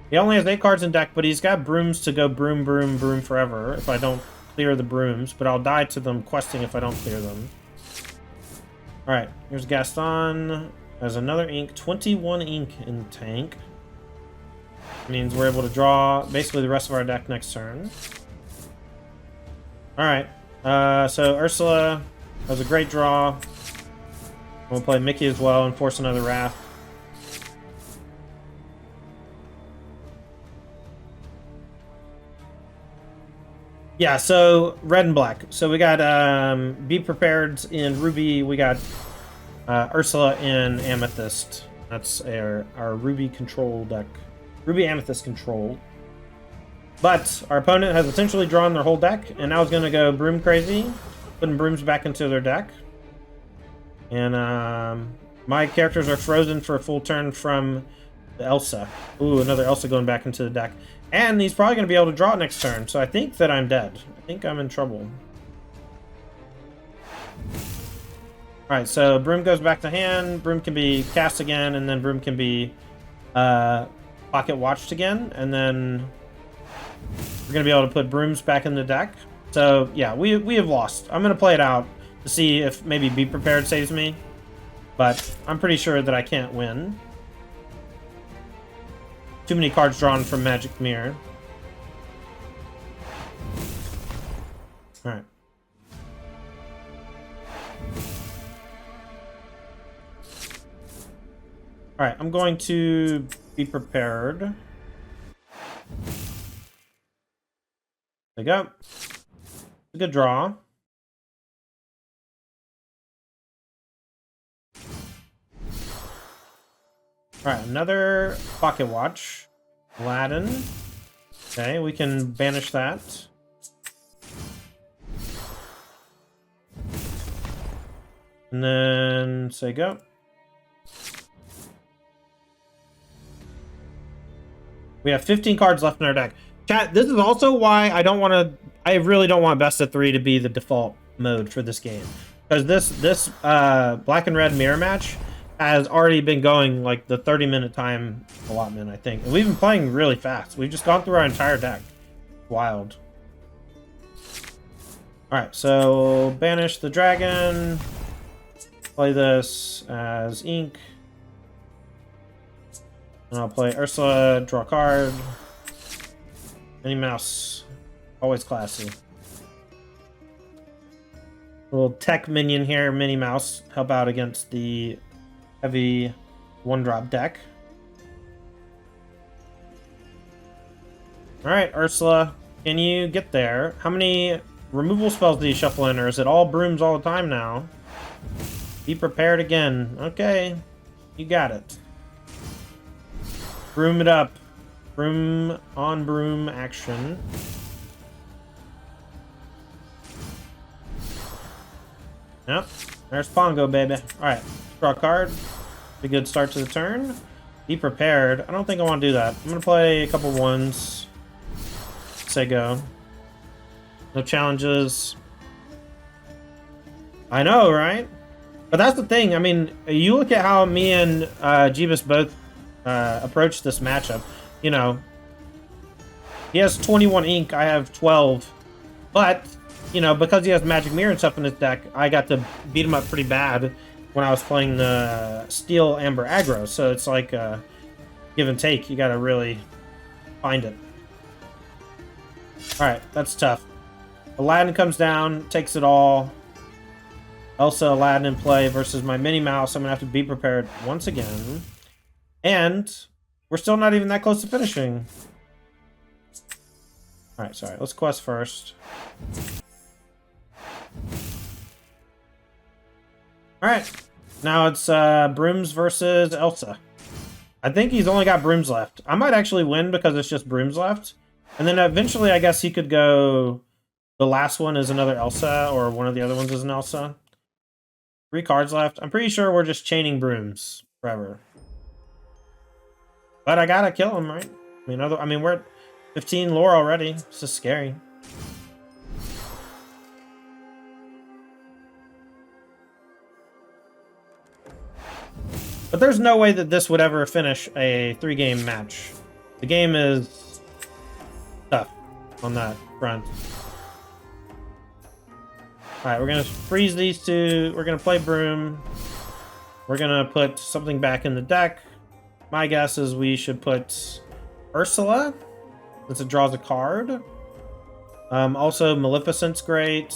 He only has 8 cards in deck, but he's got brooms to go broom, broom, broom forever if I don't clear the brooms, but I'll die to them questing if I don't clear them. Alright, here's Gaston. Has another ink, 21 ink in tank. Means we're able to draw basically the rest of our deck next turn. Alright, so Ursula has a great draw. We'll play Mickey as well and force another Wrath. Yeah, so red and black. So we got Be Prepared in Ruby. We got Ursula in Amethyst. That's our Ruby control deck. Ruby Amethyst control. But our opponent has essentially drawn their whole deck, and now is going to go Broom Crazy, putting brooms back into their deck. And my characters are frozen for a full turn from the Elsa. Ooh, another Elsa going back into the deck. And he's probably going to be able to draw it next turn, so I think that I'm dead. I think I'm in trouble. Alright, so Broom goes back to hand, Broom can be cast again, and then Broom can be pocket watched again, and then we're going to be able to put Brooms back in the deck. So, yeah, we have lost. I'm going to play it out to see if maybe Be Prepared saves me, but I'm pretty sure that I can't win. Too many cards drawn from Magic Mirror. Alright. Alright, I'm going to Be Prepared. There we go. A good draw. Alright, another Pocket Watch. Aladdin. Okay, we can banish that. And then say go. We have 15 cards left in our deck. Chat, this is also why I really don't want best of 3 to be the default mode for this game. Because this black and red mirror match has already been going like the 30-minute time allotment, I think. And we've been playing really fast. We've just gone through our entire deck. Wild. Alright, so banish the dragon. Play this as ink. And I'll play Ursula, draw a card. Minnie Mouse. Always classy. Little tech minion here, Minnie Mouse. Help out against the heavy one-drop deck. Alright, Ursula. Can you get there? How many removal spells do you shuffle in, or is it all brooms all the time now? Be prepared again. Okay. You got it. Broom it up. Broom on broom action. Yep. There's Pongo, baby. Alright. Draw a card. Be a good start to the turn. Be prepared. I don't think I want to do that. I'm going to play a couple ones. Say go. No challenges. I know, right? But that's the thing. I mean, you look at how me and Jebas both approach this matchup. You know, he has 21 ink, I have 12. But, you know, because he has Magic Mirror and stuff in his deck, I got to beat him up pretty bad when I was playing the Steel Amber aggro. So it's like give and take. You got to really find it. Alright, that's tough. Aladdin comes down, takes it all. Elsa, Aladdin in play versus my Minnie Mouse. I'm going to have to be prepared once again. And we're still not even that close to finishing. Alright, sorry. Let's quest first. Alright. Now it's Brooms versus Elsa. I think he's only got Brooms left. I might actually win because it's just Brooms left. And then eventually I guess he could go... The last one is another Elsa, or one of the other ones is an Elsa. 3 cards left. I'm pretty sure we're just chaining Brooms forever. But I gotta kill him, right? I mean, we're at 15 lore already. It's just scary. But there's no way that this would ever finish a 3-game match. The game is tough on that front. Alright, we're gonna freeze these two. We're gonna play Broom. We're gonna put something back in the deck. My guess is we should put Ursula, since it draws a card. Also, Maleficent's great.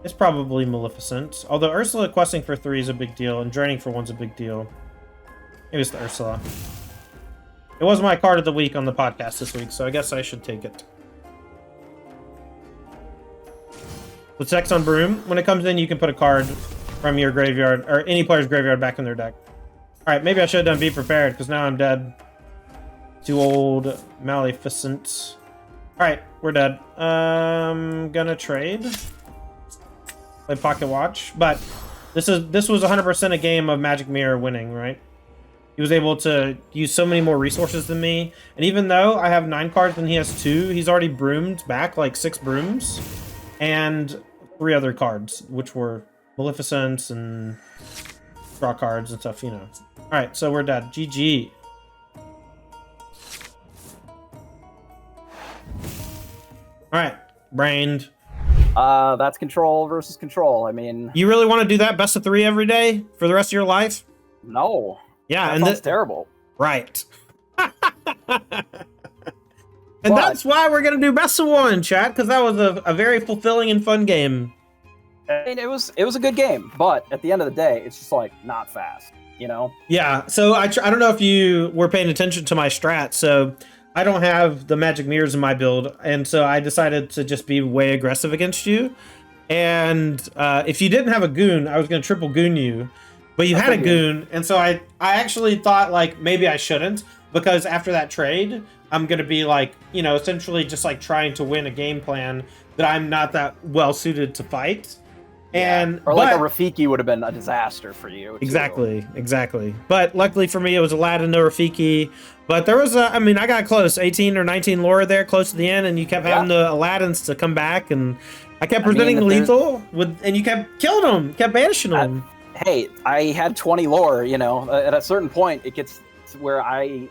It's probably Maleficent. Although Ursula questing for 3 is a big deal, and draining for 1's a big deal. Maybe it's the Ursula. It was my card of the week on the podcast this week, so I guess I should take it. With Sex on Broom, when it comes in, you can put a card from your graveyard, or any player's graveyard, back in their deck. Alright, maybe I should have done Be Prepared, because now I'm dead. Too old. Maleficent. Alright, we're dead. Gonna trade. Play Pocket Watch. But this was 100% a game of Magic Mirror winning, right? He was able to use so many more resources than me. And even though I have 9 cards and he has 2, he's already broomed back like 6 brooms. And 3 other cards, which were Maleficents and draw cards and stuff, you know. Alright, so we're dead. GG. Alright, brained. That's control versus control. I mean... You really want to do that best of 3 every day for the rest of your life? No. Yeah, that and sounds terrible. Right. And that's why we're going to do best of 1, chat, because that was a very fulfilling and fun game. I mean, it was a good game, but at the end of the day, it's just, like, not fast, you know? Yeah, so I don't know if you were paying attention to my strat, so I don't have the Magic Mirrors in my build, and so I decided to just be way aggressive against you. And if you didn't have a Goon, I was going to triple Goon you, but you had a Goon, and so I actually thought, like, maybe I shouldn't, because after that trade... I'm going to be like, you know, essentially just like trying to win a game plan that I'm not that well suited to fight. And yeah. Or like a Rafiki would have been a disaster for you. Exactly, exactly. But luckily for me, it was Aladdin, no Rafiki. But there was I mean, I got close, 18 or 19 lore there close to the end, and you kept having the Aladdins to come back, and I kept presenting lethal, and you kept killing them, kept banishing them. hey, I had 20 lore, you know, at a certain point, it gets to where I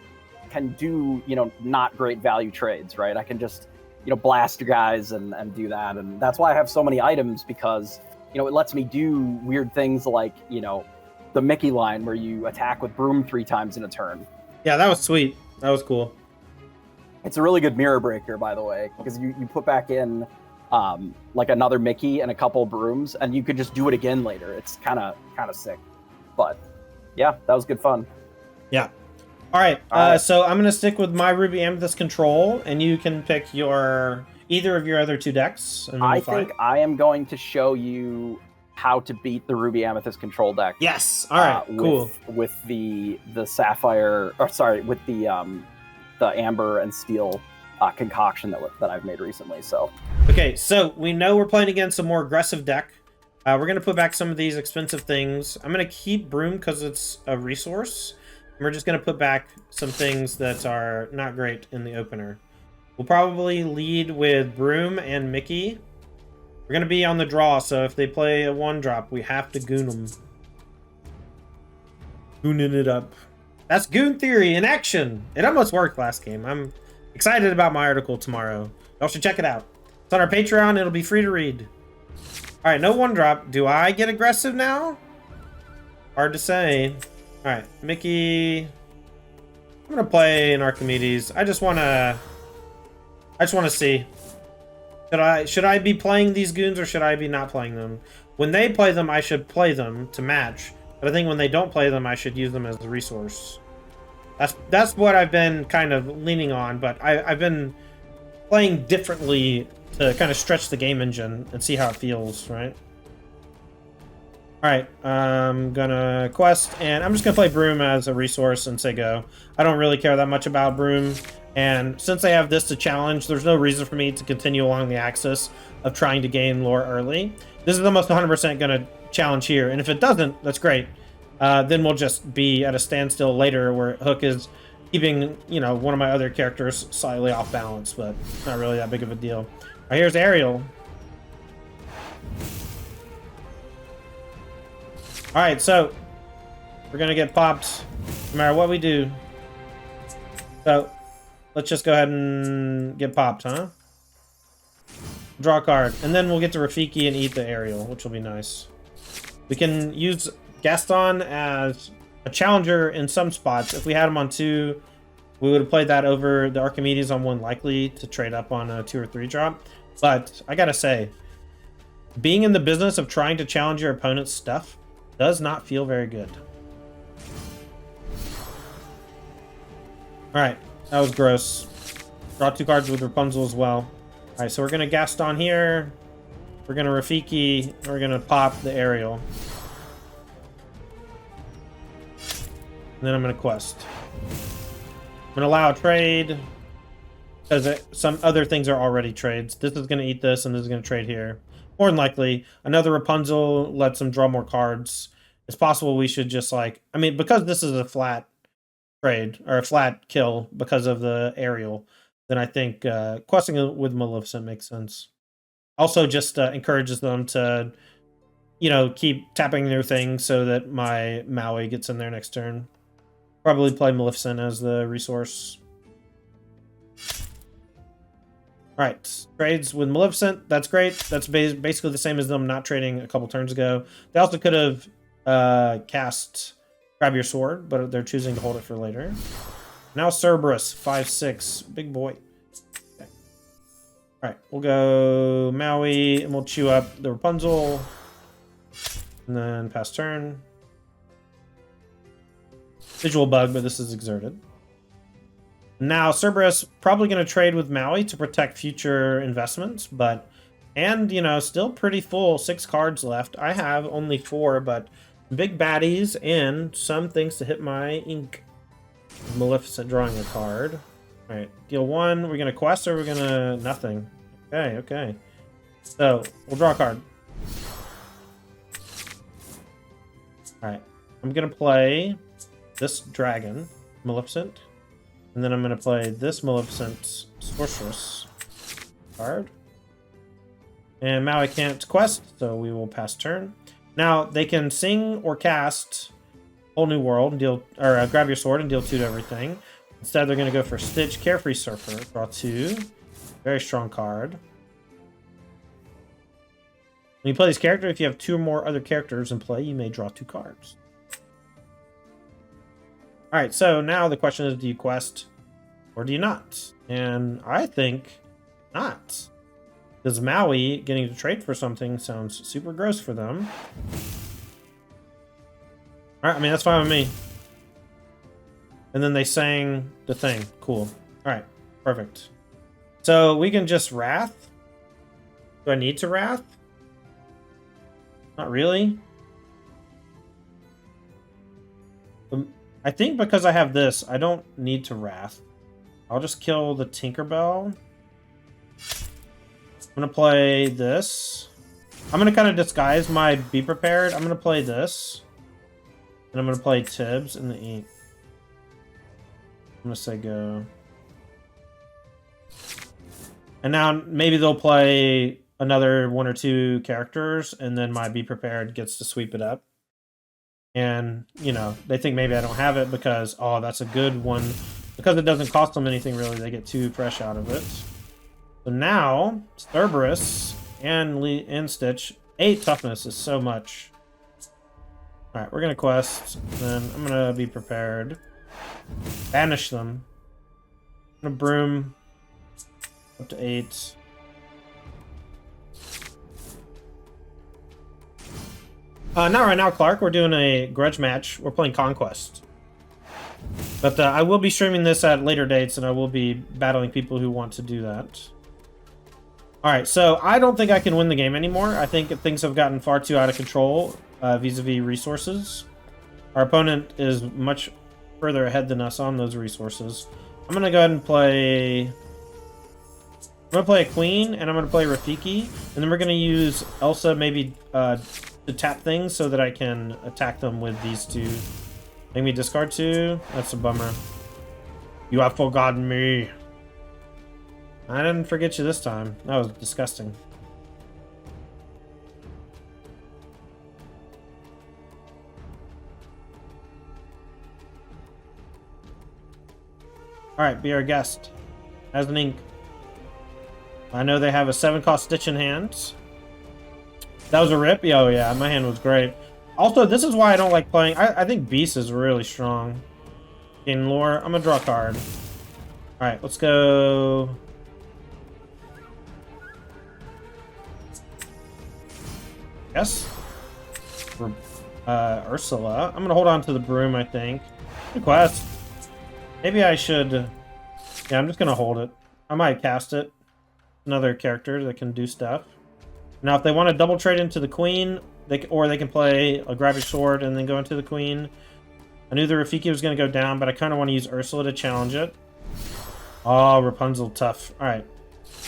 can do, you know, not great value trades, right? I can just, you know, blast your guys and do that. And that's why I have so many items, because, you know, it lets me do weird things like, you know, the Mickey line where you attack with broom 3 times in a turn. Yeah, that was sweet. That was cool. It's a really good mirror breaker, by the way, because you put back in like another Mickey and a couple brooms, and you could just do it again later. It's kind of sick. But yeah, that was good fun. Yeah. All right. So I'm gonna stick with my Ruby Amethyst control, and you can pick either of your other 2 decks. And I think I am going to show you how to beat the Ruby Amethyst control deck. Yes. All right. Cool. With the Sapphire, or sorry, with the Amber and Steel concoction that I've made recently. So okay, so we know we're playing against a more aggressive deck. We're gonna put back some of these expensive things. I'm gonna keep Broom because it's a resource. We're just gonna put back some things that are not great in the opener. We'll probably lead with Broom and Mickey. We're gonna be on the draw, so if they play a 1-drop, we have to goon them. Gooning it up. That's Goon Theory in action. It almost worked last game. I'm excited about my article tomorrow. Y'all should check it out. It's on our Patreon. It'll be free to read. All right, no 1-drop. Do I get aggressive now? Hard to say. All right, Mickey. I'm gonna play an Archimedes. I just wanna see. Should I be playing these goons or should I be not playing them? When they play them, I should play them to match. But I think when they don't play them, I should use them as a resource. That's what I've been kind of leaning on, but I've been playing differently to kind of stretch the game engine and see how it feels, right? Alright, I'm gonna quest, and I'm just gonna play Broom as a resource and say go. I don't really care that much about Broom, and since I have this to challenge, there's no reason for me to continue along the axis of trying to gain lore early. This is almost 100% gonna challenge here, and if it doesn't, that's great. Then we'll just be at a standstill later where Hook is keeping, you know, one of my other characters slightly off balance, but not really that big of a deal. All right, here's Ariel. All right, so we're gonna get popped no matter what we do. So let's just go ahead and get popped, huh? Draw a card, and then we'll get to Rafiki and eat the Ariel, which will be nice. We can use Gaston as a challenger in some spots. If we had him on 2, we would have played that over the Archimedes on 1 likely to trade up on a 2 or 3 drop. But I gotta say, being in the business of trying to challenge your opponent's stuff does not feel very good. Alright, that was gross. Draw 2 cards with Rapunzel as well. Alright, so we're gonna Gaston here. We're gonna Rafiki, and we're gonna pop the Ariel. And then I'm gonna quest. I'm gonna allow a trade because some other things are already trades. This is gonna eat this, and this is gonna trade here. More than likely, another Rapunzel lets them draw more cards. It's possible we should just like, I mean, because this is a flat trade or a flat kill because of the Ariel, then I think questing with Maleficent makes sense. Also, just encourages them to, you know, keep tapping their things so that my Maui gets in there next turn. Probably play Maleficent as the resource. Alright, trades with Maleficent. That's great. That's basically the same as them not trading a couple turns ago. They also could have cast Grab Your Sword, but they're choosing to hold it for later. Now Cerberus, 5/6. Big boy. Okay. Alright, we'll go Maui, and we'll chew up the Rapunzel. And then pass turn. Visual bug, but this is exerted. Now, Cerberus probably going to trade with Maui to protect future investments, and, you know, still pretty full. 6 cards left. I have only 4, but big baddies and some things to hit my ink. Maleficent drawing a card. All right, deal 1. We're going to quest or we're going to nothing. Okay. So, we'll draw a card. All right, I'm going to play this dragon, Maleficent. And then I'm going to play this Maleficent Sorceress card. And Maui can't quest, so we will pass turn. Now they can sing or cast Whole New World and deal, or grab your sword and deal 2 to everything. Instead, they're going to go for Stitch, Carefree Surfer, draw 2. Very strong card. When you play this character, if you have 2 or more other characters in play, you may draw 2 cards. Alright, so now the question is, do you quest or do you not? And I think not. Because Maui getting to trade for something sounds super gross for them. Alright, I mean, that's fine with me. And then they sang the thing. Cool. Alright, perfect. So we can just Wrath. Do I need to Wrath? Not really. I think because I have this, I don't need to Wrath. I'll just kill the Tinkerbell. I'm going to play this. I'm going to kind of disguise my Be Prepared. I'm going to play this. And I'm going to play Tibbs in the ink. I'm going to say go. And now maybe they'll play another 1 or 2 characters, and then my Be Prepared gets to sweep it up. And, you know, they think maybe I don't have it because, oh, that's a good one. Because it doesn't cost them anything, really. They get 2 fresh out of it. So now, Cerberus and Stitch. 8 toughness is so much. Alright, we're going to quest. Then I'm going to Be Prepared. Banish them. I'm going to Broom. Up to 8. Not right now, Clark. We're doing a grudge match. We're playing Conquest. But I will be streaming this at later dates, and I will be battling people who want to do that. Alright, so I don't think I can win the game anymore. I think things have gotten far too out of control vis-a-vis resources. Our opponent is much further ahead than us on those resources. I'm going to go ahead and play... I'm going to play a Queen, and I'm going to play Rafiki, and then we're going to use Elsa maybe to tap things so that I can attack them with these 2. Make me discard 2? That's a bummer. You have forgotten me. I didn't forget you this time. That was disgusting. Alright, be our guest. As an ink. I know they have a 7-cost Stitch in hand. That was a rip? Oh yeah, my hand was great. Also, this is why I don't like playing. I think Beast is really strong. In lore, I'm gonna draw a card. Alright, let's go. Yes. For Ursula. I'm gonna hold on to the Broom, I think. Good quest. Maybe I should... Yeah, I'm just gonna hold it. I might cast it. Another character that can do stuff. Now, if they want to double trade into the Queen, they can play a Grab Your Sword and then go into the Queen. I knew the Rafiki was going to go down, but I kind of want to use Ursula to challenge it. Oh, Rapunzel, tough. Alright.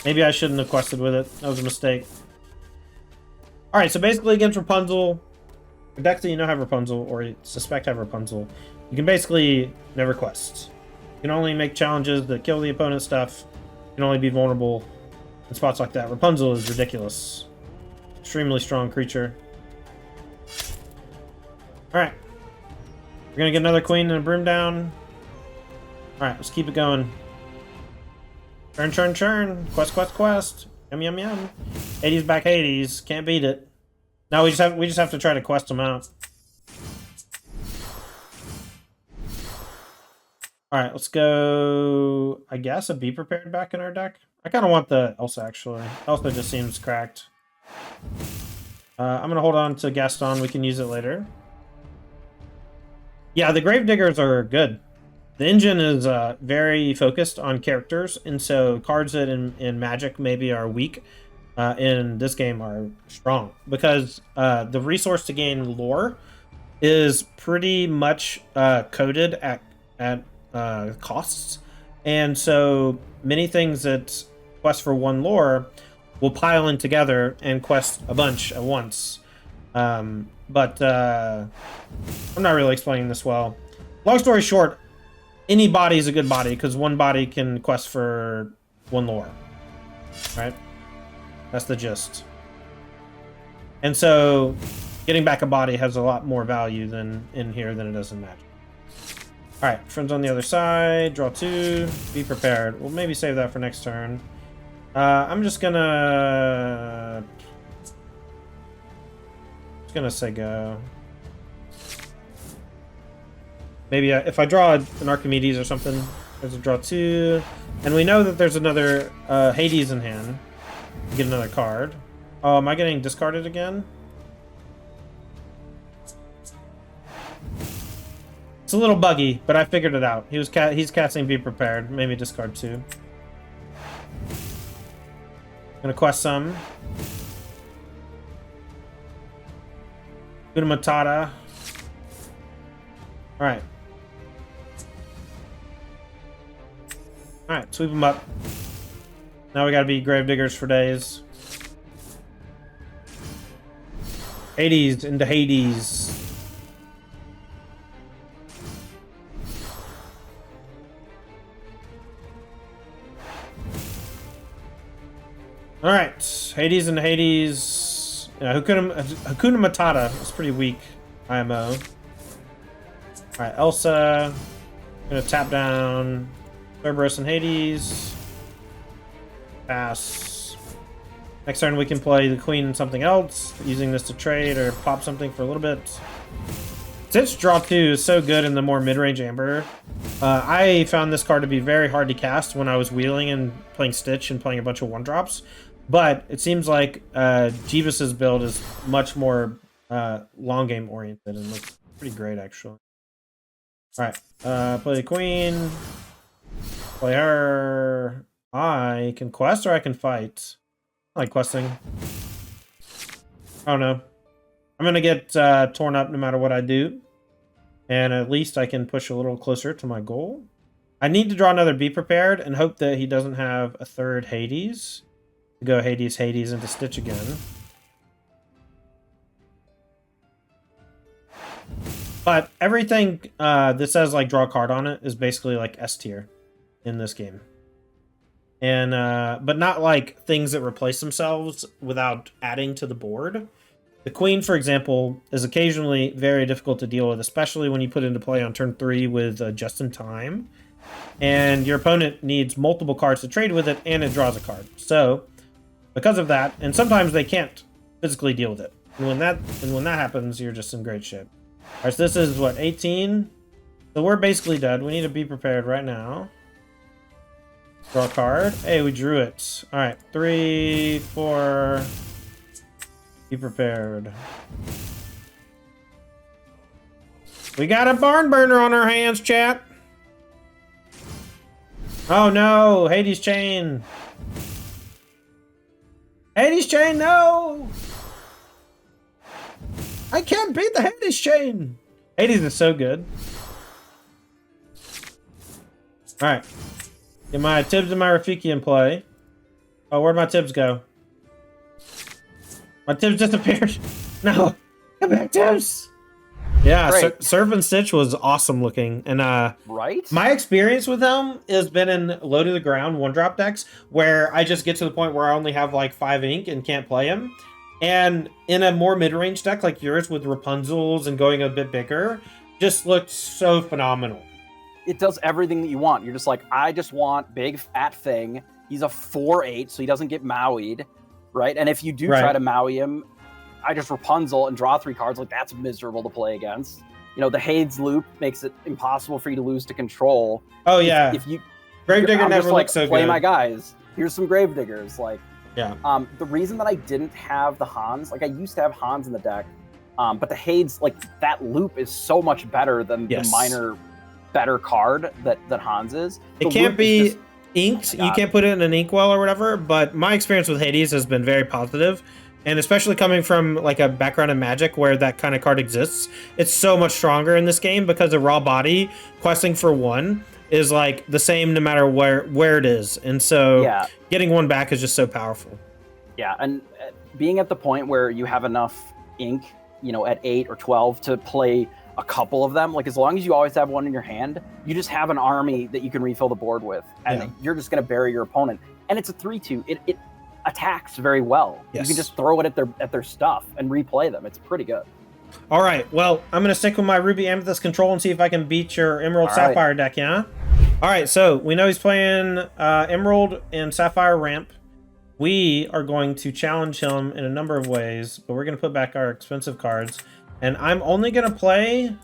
Maybe I shouldn't have quested with it. That was a mistake. Alright, so basically against Rapunzel, decks that you know have Rapunzel, or you suspect have Rapunzel, you can basically never quest. You can only make challenges that kill the opponent's stuff. You can only be vulnerable in spots like that. Rapunzel is ridiculous. Extremely strong creature. Alright. We're gonna get another Queen and a Broom down. Alright, let's keep it going. Churn, churn, churn. Quest, quest, quest. Yum, yum, yum. Hades back Hades. Can't beat it. Now we just have to try to quest them out. Alright, let's go... I guess a Be Prepared back in our deck. I kind of want the Elsa, actually. Elsa just seems cracked. I'm going to hold on to Gaston. We can use it later. Yeah, the Gravediggers are good. The engine is very focused on characters, and so cards that in Magic maybe are weak in this game are strong. Because the resource to gain lore is pretty much coded at costs. And so many things that quest for 1 lore will pile in together and quest a bunch at once. But I'm not really explaining this well. Long story short, any body is a good body because 1 body can quest for 1 lore. Right? That's the gist. And so getting back a body has a lot more value than in here than it does in Magic. All right, friends on the other side. Draw 2. Be prepared. We'll maybe save that for next turn. I'm just gonna say go. Maybe if I draw an Archimedes or something, there's a draw 2, and we know that there's another Hades in hand. Get another card. Oh, am I getting discarded again? It's a little buggy, but I figured it out. He's casting Be Prepared. Maybe discard 2. Gonna quest some. Hakuna Matata. Alright. Alright, sweep them up. Now we gotta be Gravediggers for days. Hades into Hades. Alright, Hades into Hades. Yeah, Hakuna Matata is pretty weak. IMO. Alright, Elsa. Gonna tap down Cerberus and Hades. Pass. Next turn we can play the Queen and something else, using this to trade or pop something for a little bit. Since draw 2 is so good in the more mid-range Amber, I found this card to be very hard to cast when I was wheeling and playing Stitch and playing a bunch of 1-drops. But it seems like Jebas' build is much more long game oriented and looks pretty great actually. Alright, play the Queen. Play her. I can quest or I can fight. I like questing. I don't know. I'm gonna get torn up no matter what I do. And at least I can push a little closer to my goal. I need to draw another Be Prepared and hope that he doesn't have a third Hades. Go Hades into Stitch again. But everything that says like draw a card on it is basically like S tier in this game. And but not like things that replace themselves without adding to the board. The Queen, for example, is occasionally very difficult to deal with, especially when you put into play on turn 3 with Just in Time. And your opponent needs multiple cards to trade with it, and it draws a card. So, because of that, and sometimes they can't physically deal with it. And when that happens, you're just in great shape. Alright, so this is what, 18? So we're basically dead. We need to Be Prepared right now. Draw a card. Hey, we drew it. Alright, 3, 4. Be Prepared. We got a barn burner on our hands, chat. Oh no, Hades Chain. Hades Chain, no! I can't beat the Hades Chain. Hades is so good. Alright. Get my Tibbs and my Rafiki in play. Oh, where'd my Tibbs go? My Tibbs disappeared. No. Come back, Tibbs. Yeah, Surf and Stitch was awesome looking. And right? My experience with them has been in low to the ground 1-drop decks where I just get to the point where I only have like 5 ink and can't play them. And in a more mid-range deck like yours with Rapunzel's and going a bit bigger, just looked so phenomenal. It does everything that you want. You're just like, I just want big fat thing. He's a 4/8, so he doesn't get Maui'd, right? And if you do try to Maui him, I just Rapunzel and draw 3 cards. Like, that's miserable to play against. You know, the Hades loop makes it impossible for you to lose to control. Oh, yeah. If you Gravedigger never looks so play good. My guys. Here's some Gravediggers. Like, yeah. The reason that I didn't have the Hans, like I used to have Hans in the deck, but the Hades, like that loop is so much better than the minor better card that Hans is. It can't be inked. You can't put it in an inkwell or whatever, but my experience with Hades has been very positive. And especially coming from like a background in Magic where that kind of card exists, it's so much stronger in this game because a raw body questing for 1 is like the same no matter where it is. And so getting 1 back is just so powerful. Yeah, and being at the point where you have enough ink, you know, at 8 or 12 to play a couple of them, like as long as you always have 1 in your hand, you just have an army that you can refill the board with, and you're just going to bury your opponent. And it's a 3/2. attacks very well. Yes. You can just throw it at their stuff and replay them. It's pretty good. All right. Well, I'm gonna stick with my Ruby Amethyst control and see if I can beat your Emerald Sapphire deck. Yeah. All right. So we know he's playing Emerald and Sapphire ramp. We are going to challenge him in a number of ways, but we're gonna put back our expensive cards, and I'm only gonna play.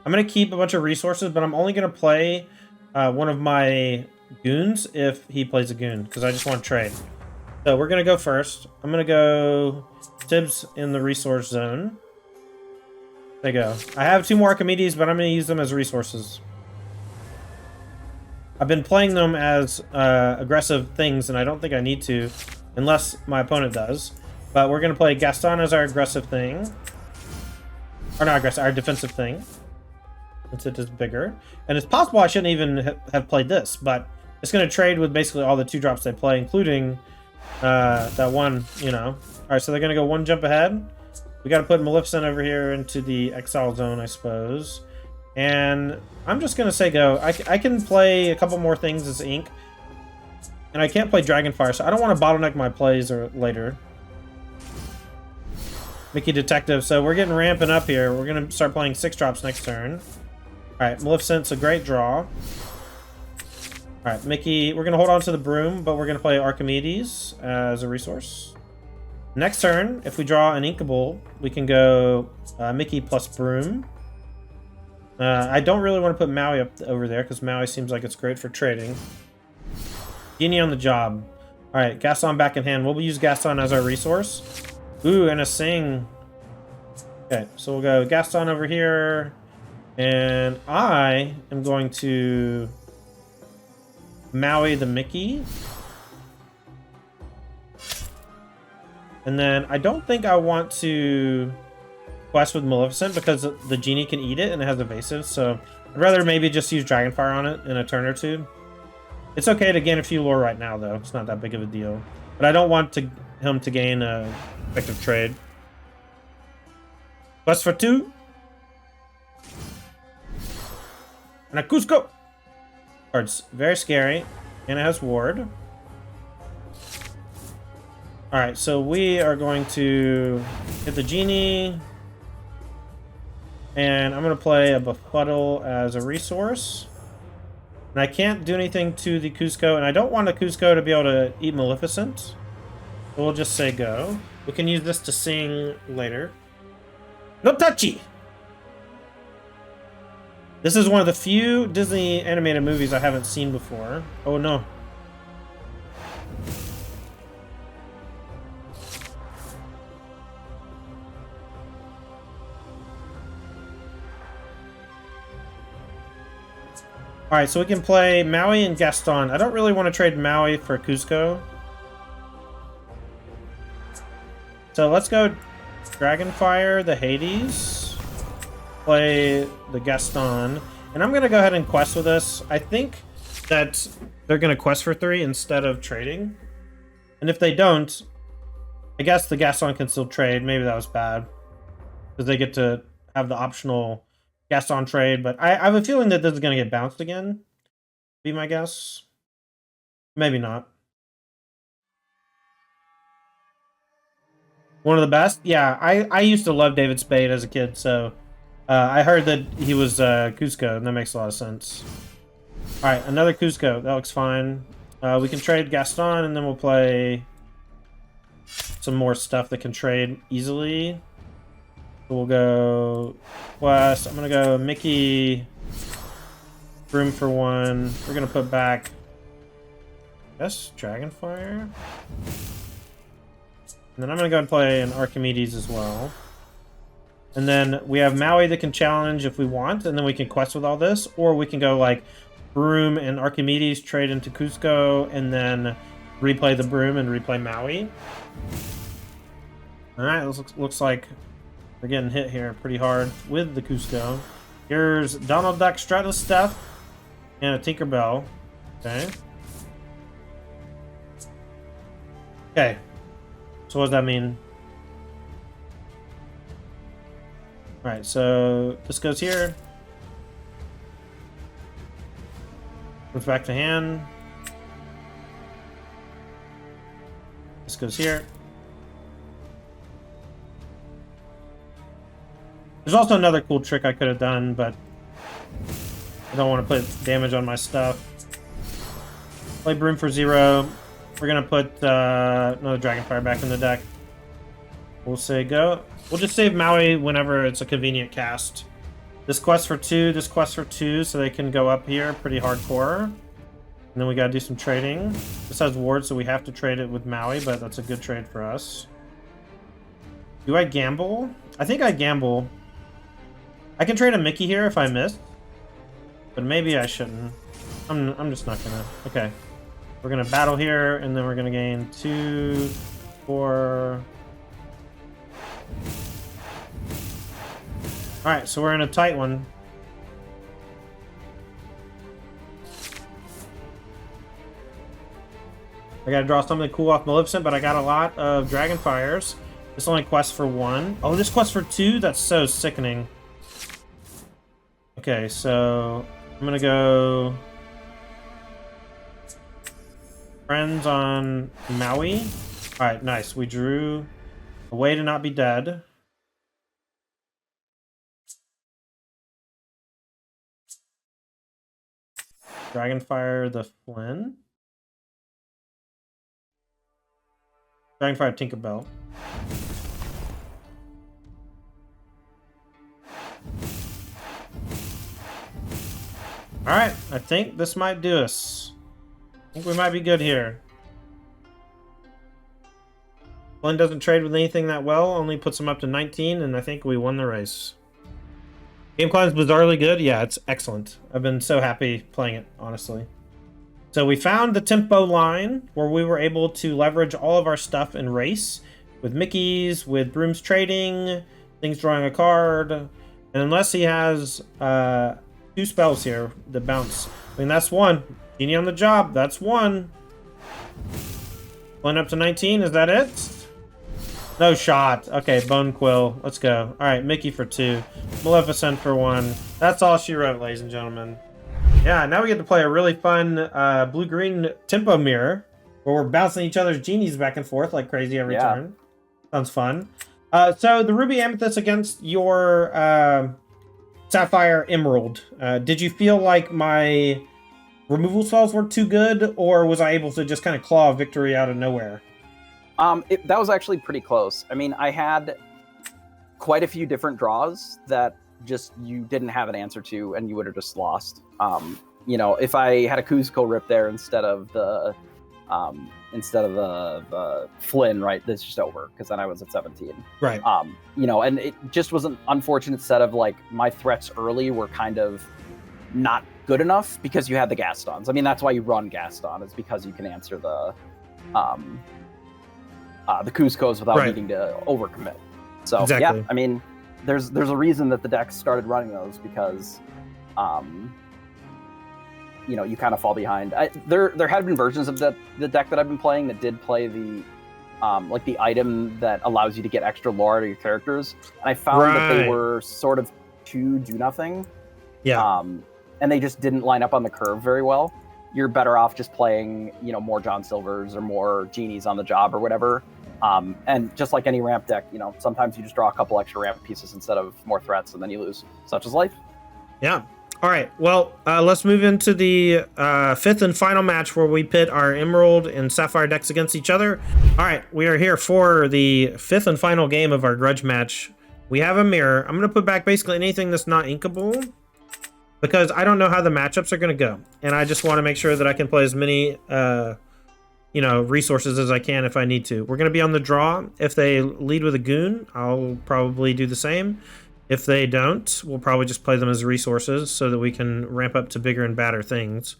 I'm gonna keep a bunch of resources, but I'm only gonna play one of my goons if he plays a goon, because I just want to trade. So we're gonna go first. I'm gonna go Tibbs in the resource zone. There you go. I have 2 more Archimedes, but I'm gonna use them as resources. I've been playing them as aggressive things, and I don't think I need to, unless my opponent does. But we're gonna play Gaston as our aggressive thing. Or not aggressive, our defensive thing. Since it is bigger. And it's possible I shouldn't even have played this, but it's going to trade with basically all the 2-drops they play, including that one, you know. Alright, so they're going to go 1 jump ahead. We got to put Maleficent over here into the exile zone, I suppose. And I'm just going to say go. I can play a couple more things as Ink. And I can't play Dragonfire, so I don't want to bottleneck my plays or later. Mickey Detective, so we're getting ramping up here. We're going to start playing 6-drops next turn. Alright, Maleficent's a great draw. Alright, Mickey, we're going to hold on to the Broom, but we're going to play Archimedes as a resource. Next turn, if we draw an Inkable, we can go Mickey plus Broom. I don't really want to put Maui up over there, because Maui seems like it's great for trading. Genie on the job. Alright, Gaston back in hand. We'll use Gaston as our resource. Ooh, and a Sing. Okay, so we'll go Gaston over here. And I am going to Maui the Mickey. And then I don't think I want to quest with Maleficent because the Genie can eat it and it has evasive. So I'd rather maybe just use Dragonfire on it in a turn or 2. It's okay to gain a few lore right now, though. It's not that big of a deal. But I don't want him to gain a effective trade. Quest for 2. And a Cusco! Card's very scary. And it has ward. Alright, so we are going to hit the Genie. And I'm going to play a Befuddle as a resource. And I can't do anything to the Cusco. And I don't want the Cusco to be able to eat Maleficent. So we'll just say go. We can use this to sing later. No touchy! This is one of the few Disney animated movies I haven't seen before. Oh no. Alright, so we can play Maui and Gaston. I don't really want to trade Maui for Cusco. So let's go Dragonfire, the Hades. Play the Gaston. And I'm going to go ahead and quest with this. I think that they're going to quest for 3 instead of trading. And if they don't, I guess the Gaston can still trade. Maybe that was bad. Because they get to have the optional Gaston trade. But I have a feeling that this is going to get bounced again. Be my guess. Maybe not. One of the best? Yeah, I used to love David Spade as a kid, so... I heard that he was Cusco, and that makes a lot of sense. Alright, another Cusco. That looks fine. We can trade Gaston, and then we'll play some more stuff that can trade easily. We'll go Quest. I'm going to go Mickey. Room for 1. We're going to put back... Yes, Dragonfire. And then I'm going to go and play an Archimedes as well. And then we have Maui that can challenge if we want, and then we can quest with all this. Or we can go like Broom and Archimedes, trade into Cusco, and then replay the Broom and replay Maui. Alright, this looks like we're getting hit here pretty hard with the Cusco. Here's Donald Duck Strutless stuff and a Tinkerbell. Okay. Okay. So what does that mean? Alright, so this goes here. Goes back to hand. This goes here. There's also another cool trick I could have done, but I don't want to put damage on my stuff. Play Broom for 0. We're going to put another Dragonfire back in the deck. We'll say go. We'll just save Maui whenever it's a convenient cast. This quest for 2, this quest for 2, so they can go up here pretty hardcore. And then we gotta do some trading. This has wards, so we have to trade it with Maui, but that's a good trade for us. Do I gamble? I think I gamble. I can trade a Mickey here if I miss. But maybe I shouldn't. I'm just not gonna. Okay. We're gonna battle here, and then we're gonna gain 2, 4... Alright, so we're in a tight one. I gotta draw something cool off Maleficent, but I got a lot of Dragonfires. This only quests for 1. Oh, this quest for 2? That's so sickening. Okay, so I'm gonna go Friends on Maui. Alright, nice. We drew a way to not be dead. Dragonfire the Flynn. Dragonfire Tinkerbell. Alright, I think this might do us. I think we might be good here. Flynn doesn't trade with anything that well, only puts him up to 19, and I think we won the race. Game plan is bizarrely good. Yeah, it's excellent. I've been so happy playing it, honestly. So we found the tempo line where we were able to leverage all of our stuff in race with Mickey's, with Broom's trading, things drawing a card. And unless he has 2 spells here that bounce. I mean, that's 1. Genie on the job. That's 1. Flynn up to 19. Is that it? No shot. Okay, Bone Quill. Let's go. Alright, Mickey for 2. Maleficent for 1. That's all she wrote, ladies and gentlemen. Yeah, now we get to play a really fun blue-green tempo mirror where we're bouncing each other's genies back and forth like crazy every turn. Sounds fun. So the Ruby Amethyst against your Sapphire Emerald. Did you feel like my removal spells were too good, or was I able to just kind of claw a victory out of nowhere? That was actually pretty close. I mean, I had quite a few different draws that just you didn't have an answer to, and you would have just lost. You know, if I had a Kuzco Rip there instead of the Flynn, right, that's just over, because then I was at 17. Right. You know, and it just was an unfortunate set of, like, my threats early were kind of not good enough because you had the Gastons. I mean, that's why you run Gaston, is because you can answer the Kuzcos without needing to overcommit. So exactly. Yeah, I mean, there's a reason that the decks started running those, because you know, you kind of fall behind. There had been versions of the deck that I've been playing that did play the like the item that allows you to get extra lore out of your characters, and I found that they were sort of too do nothing. Yeah. And they just didn't line up on the curve very well. You're better off just playing, you know, more John Silvers or more Genies on the job or whatever. And just like any ramp deck, you know, sometimes you just draw a couple extra ramp pieces instead of more threats, and then you lose. Such is life. Yeah. All right. Well, let's move into the 5th and final match where we pit our Emerald and Sapphire decks against each other. All right. We are here for the 5th and final game of our Grudge match. We have a mirror. I'm going to put back basically anything that's not inkable, because I don't know how the matchups are going to go. And I just want to make sure that I can play as many, you know, resources as I can if I need to. We're going to be on the draw. If they lead with a goon, I'll probably do the same. If they don't, we'll probably just play them as resources so that we can ramp up to bigger and badder things.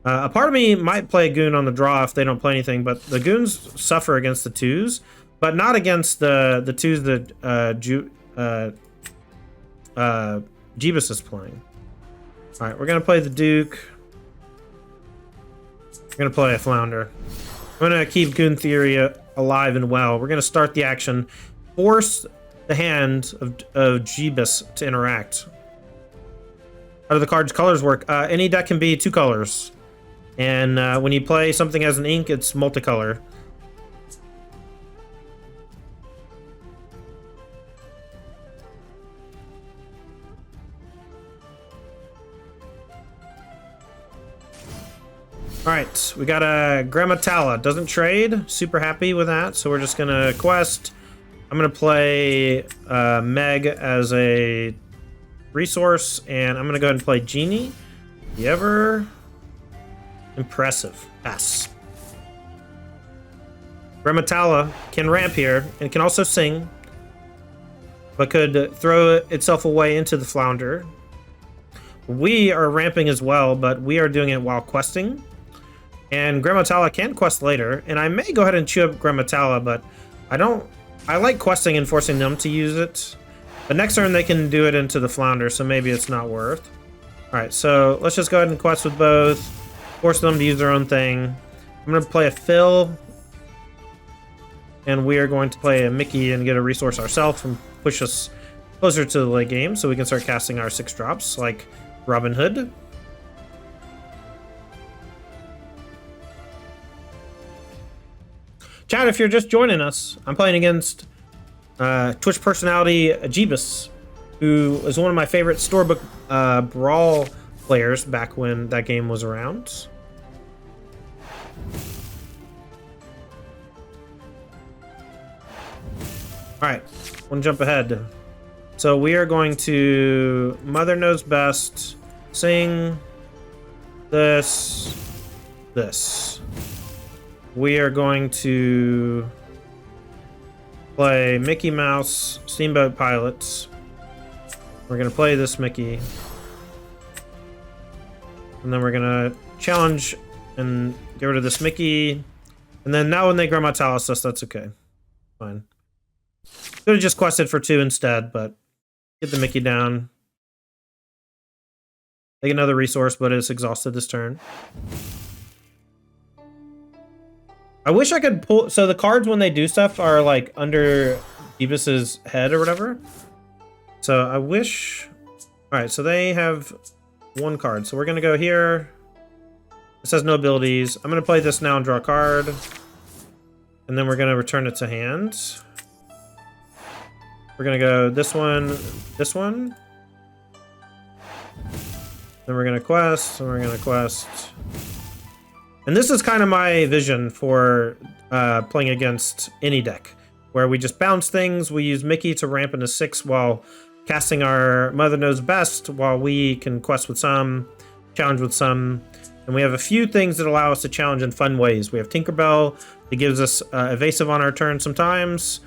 A part of me might play a goon on the draw if they don't play anything, but the goons suffer against the 2s, but not against the 2s that Jebas is playing. All right, we're going to play the Duke. We're going to play a Flounder. I'm going to keep Goon Theory alive and well. We're going to start the action. Force the hand of Jebas to interact. How do the card's colors work? Any deck can be 2 colors. And when you play something as an ink, it's multicolor. Alright, we got a Grammatala. Doesn't trade. Super happy with that. So we're just gonna quest. I'm gonna play Meg as a resource, and I'm gonna go ahead and play Genie. The ever impressive. Pass. Grammatala can ramp here and can also sing, but could throw itself away into the flounder. We are ramping as well, but we are doing it while questing. And Grammatala can quest later, and I may go ahead and chew up Grammatala, but I like questing and forcing them to use it. But next turn they can do it into the flounder, so maybe it's not worth. Alright, so let's just go ahead and quest with both. Force them to use their own thing. I'm going to play a Phil. And we are going to play a Mickey and get a resource ourselves and push us closer to the late game so we can start casting our 6 drops like Robin Hood. Chat, if you're just joining us, I'm playing against Twitch personality Jebas, who is one of my favorite Storybook Brawl players back when that game was around. Alright, one jump ahead. So we are going to Mother Knows Best, sing this. We are going to play Mickey Mouse, Steamboat Pilots. We're going to play this Mickey. And then we're going to challenge and get rid of this Mickey. And then now when they Grammatala us, that's okay. Fine. Could have just quested for 2 instead, but get the Mickey down. Take another resource, but it's exhausted this turn. I wish I could pull... So the cards, when they do stuff, are like under Jebas's head or whatever. So I wish... Alright, so they have 1 card. So we're going to go here. It says no abilities. I'm going to play this now and draw a card. And then we're going to return it to hand. We're going to go this one, this one. Then we're going to quest, and we're going to quest. And this is kind of my vision for playing against any deck, where we just bounce things. We use Mickey to ramp into 6 while casting our Mother Knows Best, while we can quest with some, challenge with some. And we have a few things that allow us to challenge in fun ways. We have Tinkerbell that gives us evasive on our turn sometimes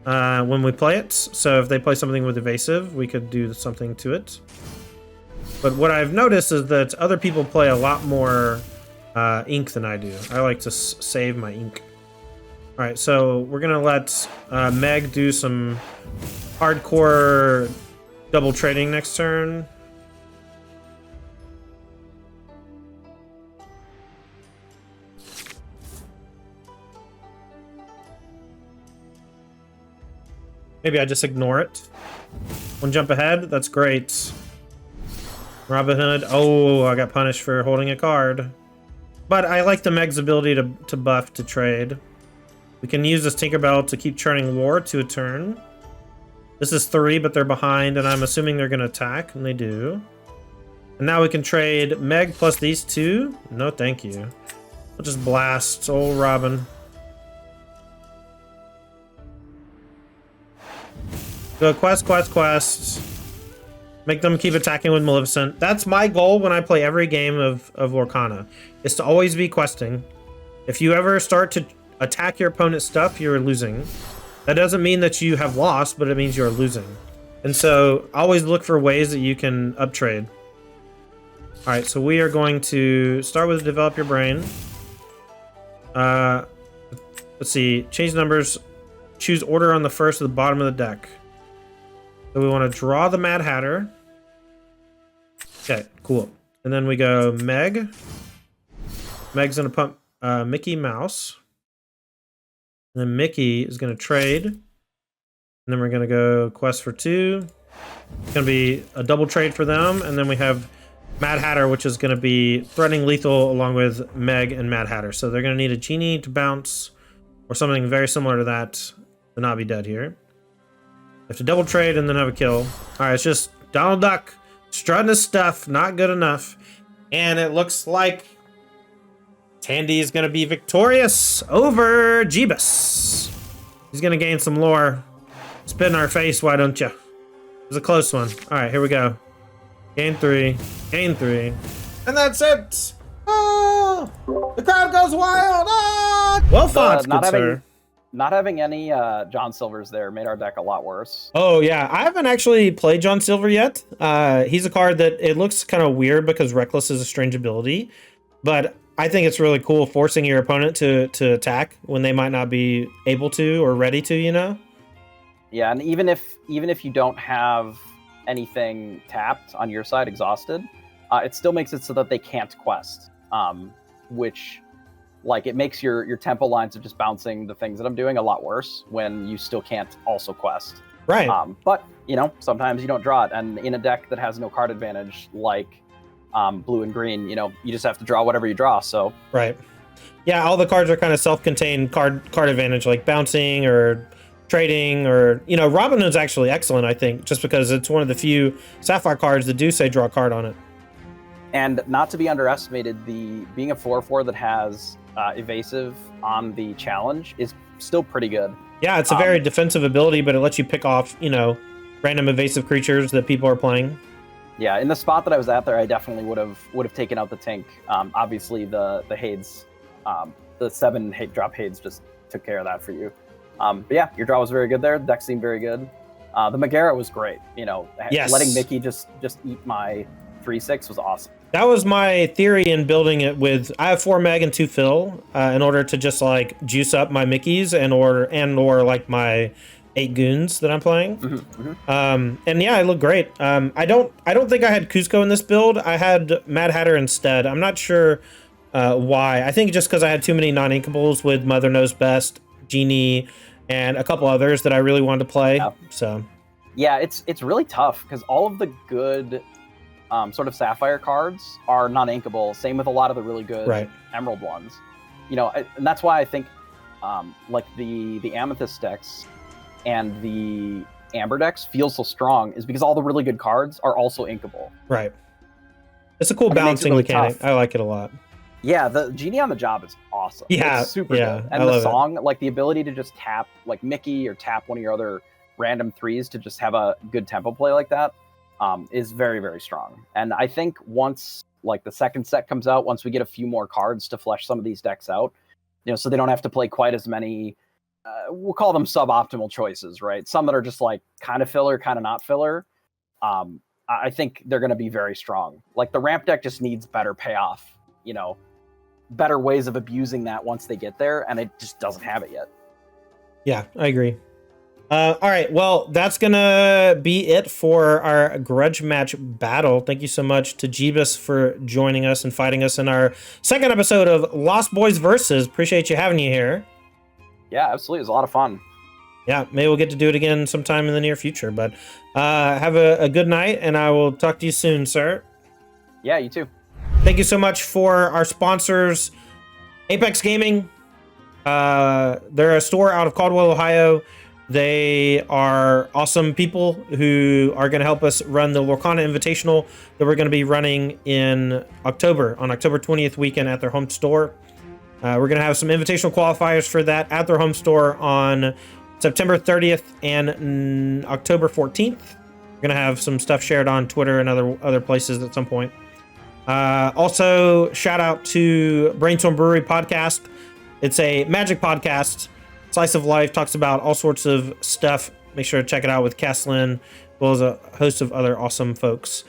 when we play it. So if they play something with evasive, we could do something to it. But what I've noticed is that other people play a lot more ink than I do. I like to save my ink. All right, so we're gonna let Meg do some hardcore double trading next turn. Maybe I just ignore it. 1 jump ahead, that's great. Robin Hood, oh, I got punished for holding a card. But I like the Meg's ability to buff to trade. We can use this Tinkerbell to keep churning war to a turn. This is 3, but they're behind, and I'm assuming they're going to attack, and they do. And now we can trade Meg plus these 2. No, thank you. We'll just blast old Robin. Go quest, quest, quest. Make them keep attacking with Maleficent. That's my goal when I play every game of Lorcana, is to always be questing. If you ever start to attack your opponent's stuff, you're losing. That doesn't mean that you have lost, but it means you're losing. And so always look for ways that you can uptrade. All right, so we are going to start with develop your brain. Let's see, change numbers, choose order on the first or the bottom of the deck. So we want to draw the Mad Hatter. Okay, cool. And then we go Meg. Meg's going to pump Mickey Mouse. And then Mickey is going to trade. And then we're going to go quest for 2. It's going to be a double trade for them. And then we have Mad Hatter, which is going to be threatening lethal along with Meg and Mad Hatter. So they're going to need a Genie to bounce or something very similar to that to not be dead here. Have to double trade and then have a kill. All right, it's just Donald Duck strutting his stuff, not good enough. And it looks like Tandy is going to be victorious over Jebas. He's going to gain some lore. Spit in our face, why don't you? It was a close one. All right, here we go. Gain 3. Gain 3. And that's it. Oh, the crowd goes wild. Ah! Well fought, good sir. Not having any John Silvers there made our deck a lot worse. Oh, yeah. I haven't actually played John Silver yet. He's a card that it looks kind of weird because Reckless is a strange ability. But I think it's really cool forcing your opponent to attack when they might not be able to or ready to, you know? Yeah, and even if you don't have anything tapped on your side, exhausted, it still makes it so that they can't quest, which... like, it makes your tempo lines of just bouncing the things that I'm doing a lot worse when you still can't also quest. Right. But, you know, sometimes you don't draw it. And in a deck that has no card advantage, like blue and green, you know, you just have to draw whatever you draw, so... Right. Yeah, all the cards are kind of self-contained card advantage, like bouncing or trading or... You know, Robin Hood's actually excellent, I think, just because it's one of the few Sapphire cards that do say draw a card on it. And not to be underestimated, being a 4/4 that has evasive on the challenge is still pretty good. Yeah, it's a very defensive ability, but it lets you pick off, you know, random evasive creatures that people are playing. Yeah, in the spot that I was at there, I definitely would have taken out the Tink. Obviously, the Hades, the 7 hate drop Hades just took care of that for you. But yeah, your draw was very good there. The deck seemed very good. The Megara was great. You know, yes. Letting Mickey just eat my 3/6 was awesome. That was my theory in building it with... I have 4 Meg and 2 Phil in order to just, like, juice up my Mickeys or like, my 8 Goons that I'm playing. And, yeah, it looked great. I don't think I had Kuzco in this build. I had Mad Hatter instead. I'm not sure why. I think just because I had too many non-inkables with Mother Knows Best, Genie, and a couple others that I really wanted to play. Yeah. So... yeah, it's really tough because all of the good... sort of Sapphire cards are non-inkable. Same with a lot of the really good Emerald ones. You know, and that's why I think like the Amethyst decks and the Amber decks feel so strong is because all the really good cards are also inkable. Right. It's a cool balancing really mechanic. Tough. I like it a lot. Yeah, the Genie on the Job is awesome. Yeah, it's super good. And the song, like the ability to just tap like Mickey or tap one of your other random 3s to just have a good tempo play like that. Is very, very strong. And I think once like the second set comes out, once we get a few more cards to flesh some of these decks out, you know, so they don't have to play quite as many, we'll call them suboptimal choices, right? Some that are just like kind of filler, kind of not filler. I think they're going to be very strong. Like the ramp deck just needs better payoff, you know, better ways of abusing that once they get there, and it just doesn't have it yet. Yeah, I agree. All right, well, that's gonna be it for our grudge match battle. Thank you so much to Jebas for joining us and fighting us in our second episode of Lost Boys Versus. Appreciate you having you here. Yeah, absolutely. It was a lot of fun. Yeah, maybe we'll get to do it again sometime in the near future. But have a good night, and I will talk to you soon, sir. Yeah, you too. Thank you so much for our sponsors, Apex Gaming. They're a store out of Caldwell, Ohio. They are awesome people who are going to help us run the Lorcana Invitational that we're going to be running in October, on October 20th weekend at their home store. We're going to have some invitational qualifiers for that at their home store on September 30th and October 14th. We're going to have some stuff shared on Twitter and other places at some point. Also, shout out to Brainstorm Brewery Podcast. It's a magic podcast. Slice of Life talks about all sorts of stuff. Make sure to check it out with Caslin, as well as a host of other awesome folks.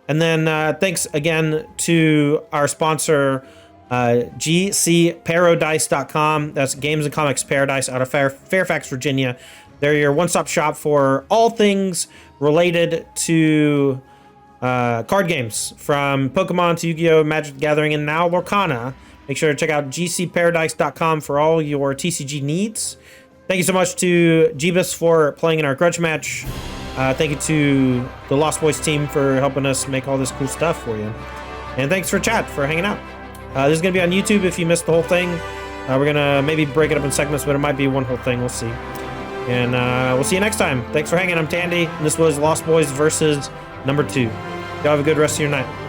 And then thanks again to our sponsor, GCParadice.com. That's Games and Comics Paradise out of Fairfax, Virginia. They're your one-stop shop for all things related to card games, from Pokemon to Yu-Gi-Oh!, Magic the Gathering, and now Lorcana. Make sure to check out gcparadise.com for all your TCG needs. Thank you so much to Jebas for playing in our grudge match. Thank you to the Lost Boys team for helping us make all this cool stuff for you. And thanks for chat, for hanging out. This is going to be on YouTube if you missed the whole thing. We're going to maybe break it up in segments, but it might be one whole thing. We'll see. And we'll see you next time. Thanks for hanging. I'm Tandy, and this was Lost Boys versus number 2. Y'all have a good rest of your night.